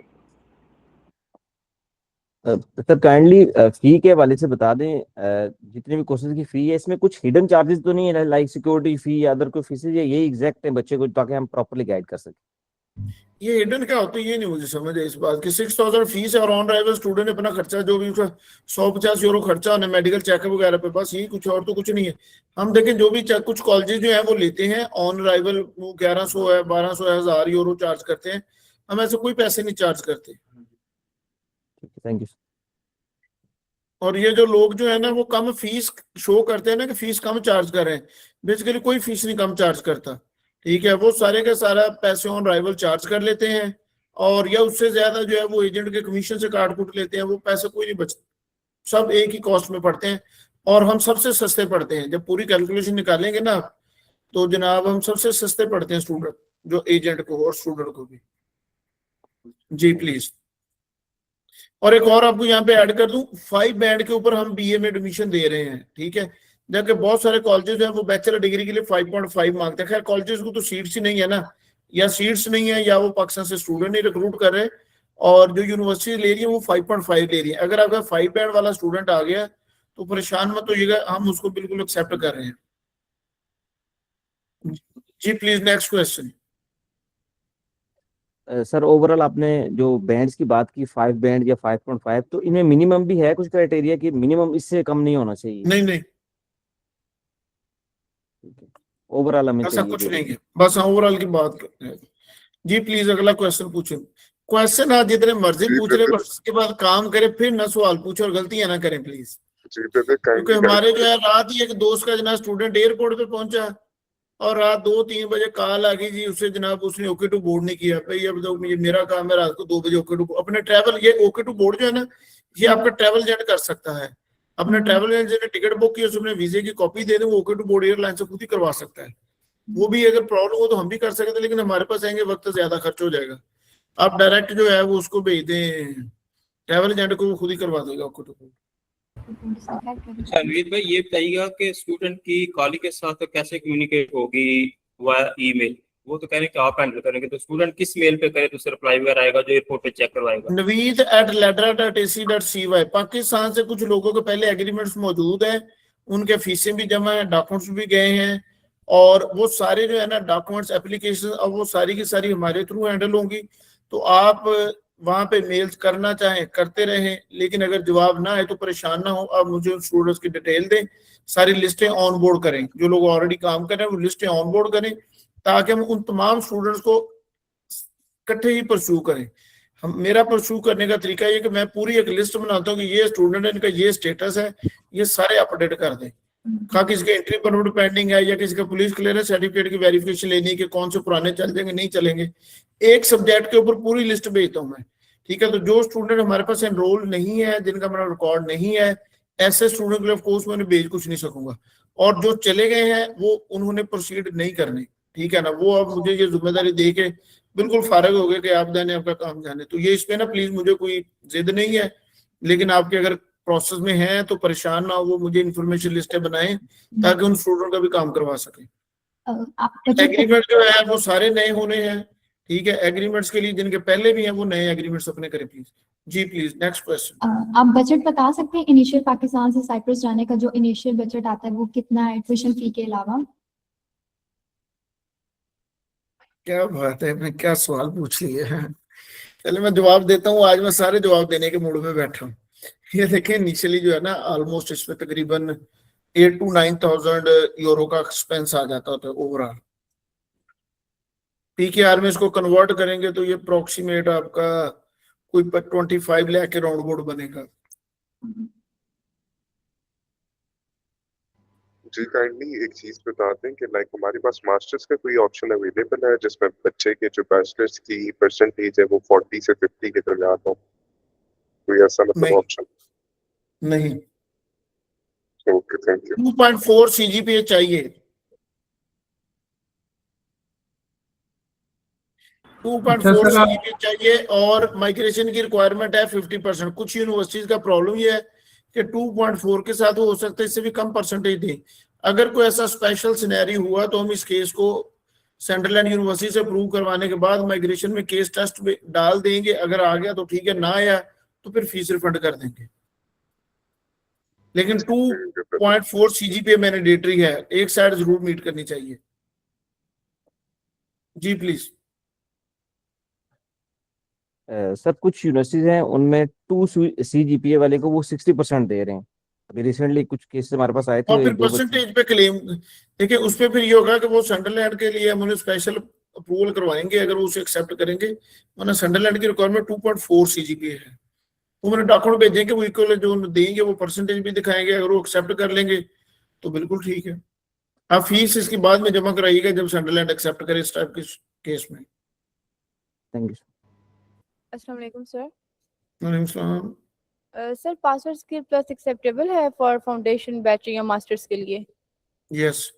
Sir kindly fee के हवाले से बता दें, जितने भी कोर्सेज की फी है इसमें कुछ हिडन चार्जेस तो नहीं है, लाइक सिक्योरिटी फी या अदर कोई फीसेज, या यही एग्जैक्ट है बच्चे को ताकि हम प्रॉपर्ली गाइड कर सकें? ये हिडन क्या होता है ये नहीं मुझे समझ है इस बात की। 6000 फीस है और ऑन अराइवल स्टूडेंट अपना खर्चा जो भी उसका 150 यूरो खर्चा होना मेडिकल चेकअप वगैरह पे, बस यही, कुछ और तो कुछ नहीं है। हम देखें जो भी कुछ कॉलेजेस जो है वो लेते हैं ऑन अराइवल, वो 1100 है, 1200 है, 1000 यूरो चार्ज करते हैं। हम ऐसे कोई पैसे नहीं चार्ज करते। Thank you. और ये जो लोग जो है ना वो कम फीस शो करते हैं ना कि फीस कम चार्ज कर रहे हैं, बेसिकली कोई फीस नहीं कम चार्ज करता, ठीक है। वो सारे का सारा पैसे ऑन अराइवल चार्ज कर लेते हैं, और या उससे ज्यादा जो है वो एजेंट के कमीशन से काट कूट लेते हैं, वो पैसे कोई नहीं बचता, सब एक ही कॉस्ट में पड़ते हैं और हम सबसे सस्ते पड़ते हैं। जब पूरी कैलकुलेशन निकालेंगे ना तो जनाब हम सबसे सस्ते पड़ते हैं स्टूडेंट, जो एजेंट को और स्टूडेंट को भी। जी प्लीज। और एक और आपको यहाँ पे ऐड कर दूं, 5 बैंड के ऊपर हम BA में एडमिशन दे रहे हैं, ठीक है। जबकि बहुत सारे कॉलेजेस हैं वो बैचलर डिग्री के लिए 5.5 मांगते हैं। खैर कॉलेजेस को तो सीट्स ही नहीं है ना, या सीट्स नहीं है या वो पाकिस्तान से स्टूडेंट नहीं रिक्रूट कर रहे, और जो यूनिवर्सिटी ले रही है वो 5.5 ले रही है। अगर आपका 5 बैंड वाला स्टूडेंट आ गया तो परेशान मत होइएगा, हम उसको बिल्कुल एक्सेप्ट कर रहे हैं। जी please next question. Sir overall आपने जो बैंड्स की बात की 5 बैंड या 5.5, तो इनमें मिनिमम भी है कुछ क्राइटेरिया कि मिनिमम इससे कम नहीं होना चाहिए? नहीं नहीं, ओवरऑल हमें ऐसा चाहिए कुछ केवल। नहीं है, बस ओवरऑल की बात करते हैं। जी प्लीज अगला क्वेश्चन पूछे। क्वेश्चन आज जितने मर्जी पूछ रहे, बस उसके बाद काम करें, फिर ना सवाल पूछे और गलतियां ना करें प्लीज। क्योंकि हमारे जो है रात ही एक दोस्त का जनाब स्टूडेंट एयरपोर्ट पे पहुंचा और रात 2-3 बजे कॉल आ गई जी उससे, जनाब उसने ओके टू बोर्ड नहीं किया। भाई अब तो ये मेरा काम है रात को 2 बजे ओके टू अपने ट्रैवल, ये ओके टू बोर्ड जो है ना, ये आपका ट्रैवल एजेंट कर सकता है। अपने ट्रैवल एजेंट ने टिकट बुक की, उसने वीजे की कॉपी दे दे, वो ओके टू बोर्ड एयरलाइन से खुद ही करवा सकता है। वो भी अगर प्रॉब्लम हो तो हम भी कर सकते हैं, लेकिन हमारे पास आएंगे वक्त ज्यादा खर्च हो जाएगा। आप डायरेक्ट जो है वो उसको भेज दें ट्रैवल एजेंट को, वो खुद ही करवा देगा ओके टू बोर्ड। अच्छा अनवीर भाई, ये बताइएगा कि स्टूडेंट की कॉलेज के साथ कैसे कम्युनिकेट होगी वाया ईमेल? वो तो कह रहे हैं कि आप हैंडल करेंगे, तो स्टूडेंट किस मेल पे करे तो उसे रिप्लाई वगैरह आएगा जो एयरपोर्ट पे चेक करवाएगा? naveed@ladra.ac.cy। पाकिस्तान से कुछ लोगों के पहले एग्रीमेंट्स मौजूद हैं, उनके फीसें भी जमा है, डॉक्यूमेंट्स भी गए हैं, और वो सारे जो है ना डॉक्यूमेंट्स एप्लीकेशन, अब वो सारी की सारी हमारे थ्रू हैंडल होंगी। तो आप वहां पे मेल्स करना चाहें करते रहें, लेकिन अगर जवाब ना आए तो परेशान ना हो, आप मुझे उन स्टूडेंट्स की डिटेल दें, सारी लिस्टें ऑन बोर्ड करें, जो लोग ऑलरेडी काम कर रहे हैं वो लिस्टें ऑन बोर्ड करें, ताकि हम उन तमाम स्टूडेंट्स को इकट्ठे ही परस्यू करें। हम मेरा परस्यू करने का तरीका ये कि मैं पूरी एक लिस्ट बनाता हूँ कि ये स्टूडेंट है, इनका ये स्टेटस है, ये सारे अपडेट कर दें। कहा किसी का एंट्री परमिट पेंडिंग है या किसी का पुलिस क्लियरेंस सर्टिफिकेट की वेरिफिकेशन लेनी है कि कौन से पुराने चल जाएंगे नहीं चलेंगे, एक सब्जेक्ट के ऊपर पूरी लिस्ट भेजता हूँ मैं। ठीक है, तो जो स्टूडेंट हमारे पास एनरोल नहीं है, जिनका मेरा रिकॉर्ड नहीं है, ऐसे स्टूडेंट के लिए ऑफ कोर्स मैंने भेज कुछ नहीं सकूंगा, और जो चले गए हैं वो उन्होंने प्रोसीड नहीं करने। ठीक है ना, वो अब मुझे ये जिम्मेदारी दे के बिल्कुल फारग हो गए कि आप जाने आपका काम जाने। तो ये इस पे ना प्लीज मुझे कोई जिद नहीं है, लेकिन आपके अगर प्रोसेस में है तो परेशान ना हो, वो मुझे इन्फॉर्मेशन लिस्टें बनाएं ताकि उन स्टूडेंट का भी काम करवा सके। एग्रीमेंट जो है वो सारे नए होने हैं। ठीक है, एग्रीमेंट्स के लिए जिनके पहले भी हैं वो नए एग्रीमेंट्स अपने करें प्लीज। जी प्लीज नेक्स्ट क्वेश्चन। आप बजट बता सकते हैं इनिशियल पाकिस्तान से साइप्रस जाने का जो इनिशियल बजट आता है वो कितना है ट्यूशन फी के अलावा? क्या बात है, मैं क्या सवाल पूछ लिया है। चलिए मैं जवाब देता हूँ, आज मैं सारे जवाब देने के मूड में बैठा हूँ। ये देखें इनिशियली जो है ना ऑलमोस्ट इसमें तकरीबन 8 to 9,000 यूरो का एक्सपेंस आ जाता होता है ओवरऑल। पीकेआर में इसको कन्वर्ट करेंगे तो ये अप्रोक्सीमेट आपका कोई 25 लाख के राउंड बोर्ड बनेगा। जी काइंडली एक चीज बता दें कि लाइक हमारे पास मास्टर्स का कोई ऑप्शन अवेलेबल है जिसमें बच्चे के जो बैचलर्स की परसेंटेज है वो 40 से 50 के दरमियान हो? कोई ऐसा मतलब ऑप्शन? नहीं। Okay thank you. 2.4 सीजीपीए चाहिए, 2.4 सीजीपीए चाहिए, और माइग्रेशन की रिक्वायरमेंट है 50%। कुछ यूनिवर्सिटीज का प्रॉब्लम ये है कि 2.4 के साथ हो सकता है इससे भी कम परसेंटेज दें। अगर कोई ऐसा स्पेशल सिनेरियो हुआ तो हम इस केस को सेंट्रल यूनिवर्सिटी से अप्रूव करवाने के बाद माइग्रेशन में केस टेस्ट में डाल देंगे, अगर आ गया तो ठीक है, ना आया तो फिर फीस रिफंड कर देंगे। लेकिन 2.4 सीजीपीए मैंडेटरी है, एक साइड जरूर मीट करनी चाहिए। जी प्लीज। सर कुछ यूनिवर्सिटीज हैं उनमें 2 CGPA वाले को वो 60% दे रहे हैं। अभी रिसेंटली कुछ केस हमारे पास आए थे। और फिर परसेंटेज पे क्लेम देखिए, उस पे फिर ये होगा कि वो संडरलैंड के लिए हम उन्हें स्पेशल अप्रूवल करवाएंगे अगर वो उसे एक्सेप्ट करेंगे, वरना संडरलैंड की रिक्वायरमेंट 2.4 सीजीपीए है। वो मैंने डॉक्यूमेंट भेजेंगे, वो इक्वल जो देंगे वो परसेंटेज भी दिखाएंगे, अगर वो एक्सेप्ट कर लेंगे तो बिल्कुल ठीक है। आप फीस इसके बाद में जमा कराइएगा जब संडरलैंड एक्सेप्ट करे इस टाइप के केस में। Thank you. अस्सलाम वालेकुम सर। वालेकुम सलाम। Sir password skill plus acceptable है फॉर फाउंडेशन बैचलर या मास्टर्स के लिए? यस।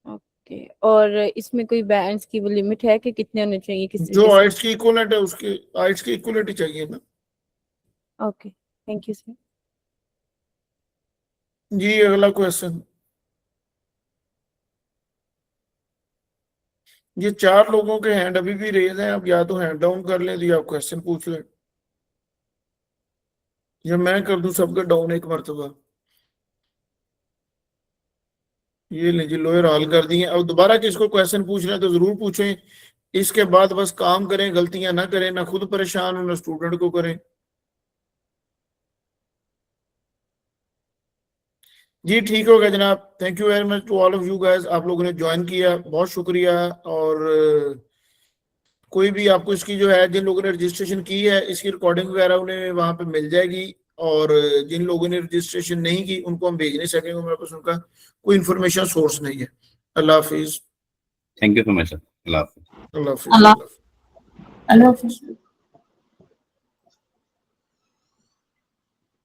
ओके, और इसमें कोई बैंड्स की वो लिमिट है कि कितने होने चाहिए? जो आइट्स की इक्विवेलेंट है उसके आइट्स की इक्विवेलेंट ही चाहिए ना। Okay thank you sir. जी अगला क्वेश्चन। ये 4 लोगों के हैंड अभी भी रेज हैं, अब या तो हैंड डाउन कर लें तो या क्वेश्चन पूछ लें, या मैं कर दूं सबका डाउन एक मरतबा। ये ले जी लोअर हॉल कर दिए। अब दोबारा किसको क्वेश्चन पूछना है तो जरूर पूछें, इसके बाद बस काम करें, गलतियां ना करें, ना खुद परेशान हो ना स्टूडेंट को करें। जी ठीक हो गया जनाब। Thank you very much to all of you guys, आप लोगों ने ज्वाइन किया, बहुत शुक्रिया। और कोई भी आपको इसकी जो है, जिन लोगों ने रजिस्ट्रेशन की है इसकी रिकॉर्डिंग वगैरह उन्हें वहां पे मिल जाएगी, और जिन लोगों ने रजिस्ट्रेशन नहीं की उनको हम भेज नहीं सकेंगे, मेरे पास उनका कोई इंफॉर्मेशन सोर्स नहीं है। अल्लाह हाफिज। Thank you so much sir. अल्लाह हाफिज। अल्लाह हाफिज। अल्लाह हाफिज।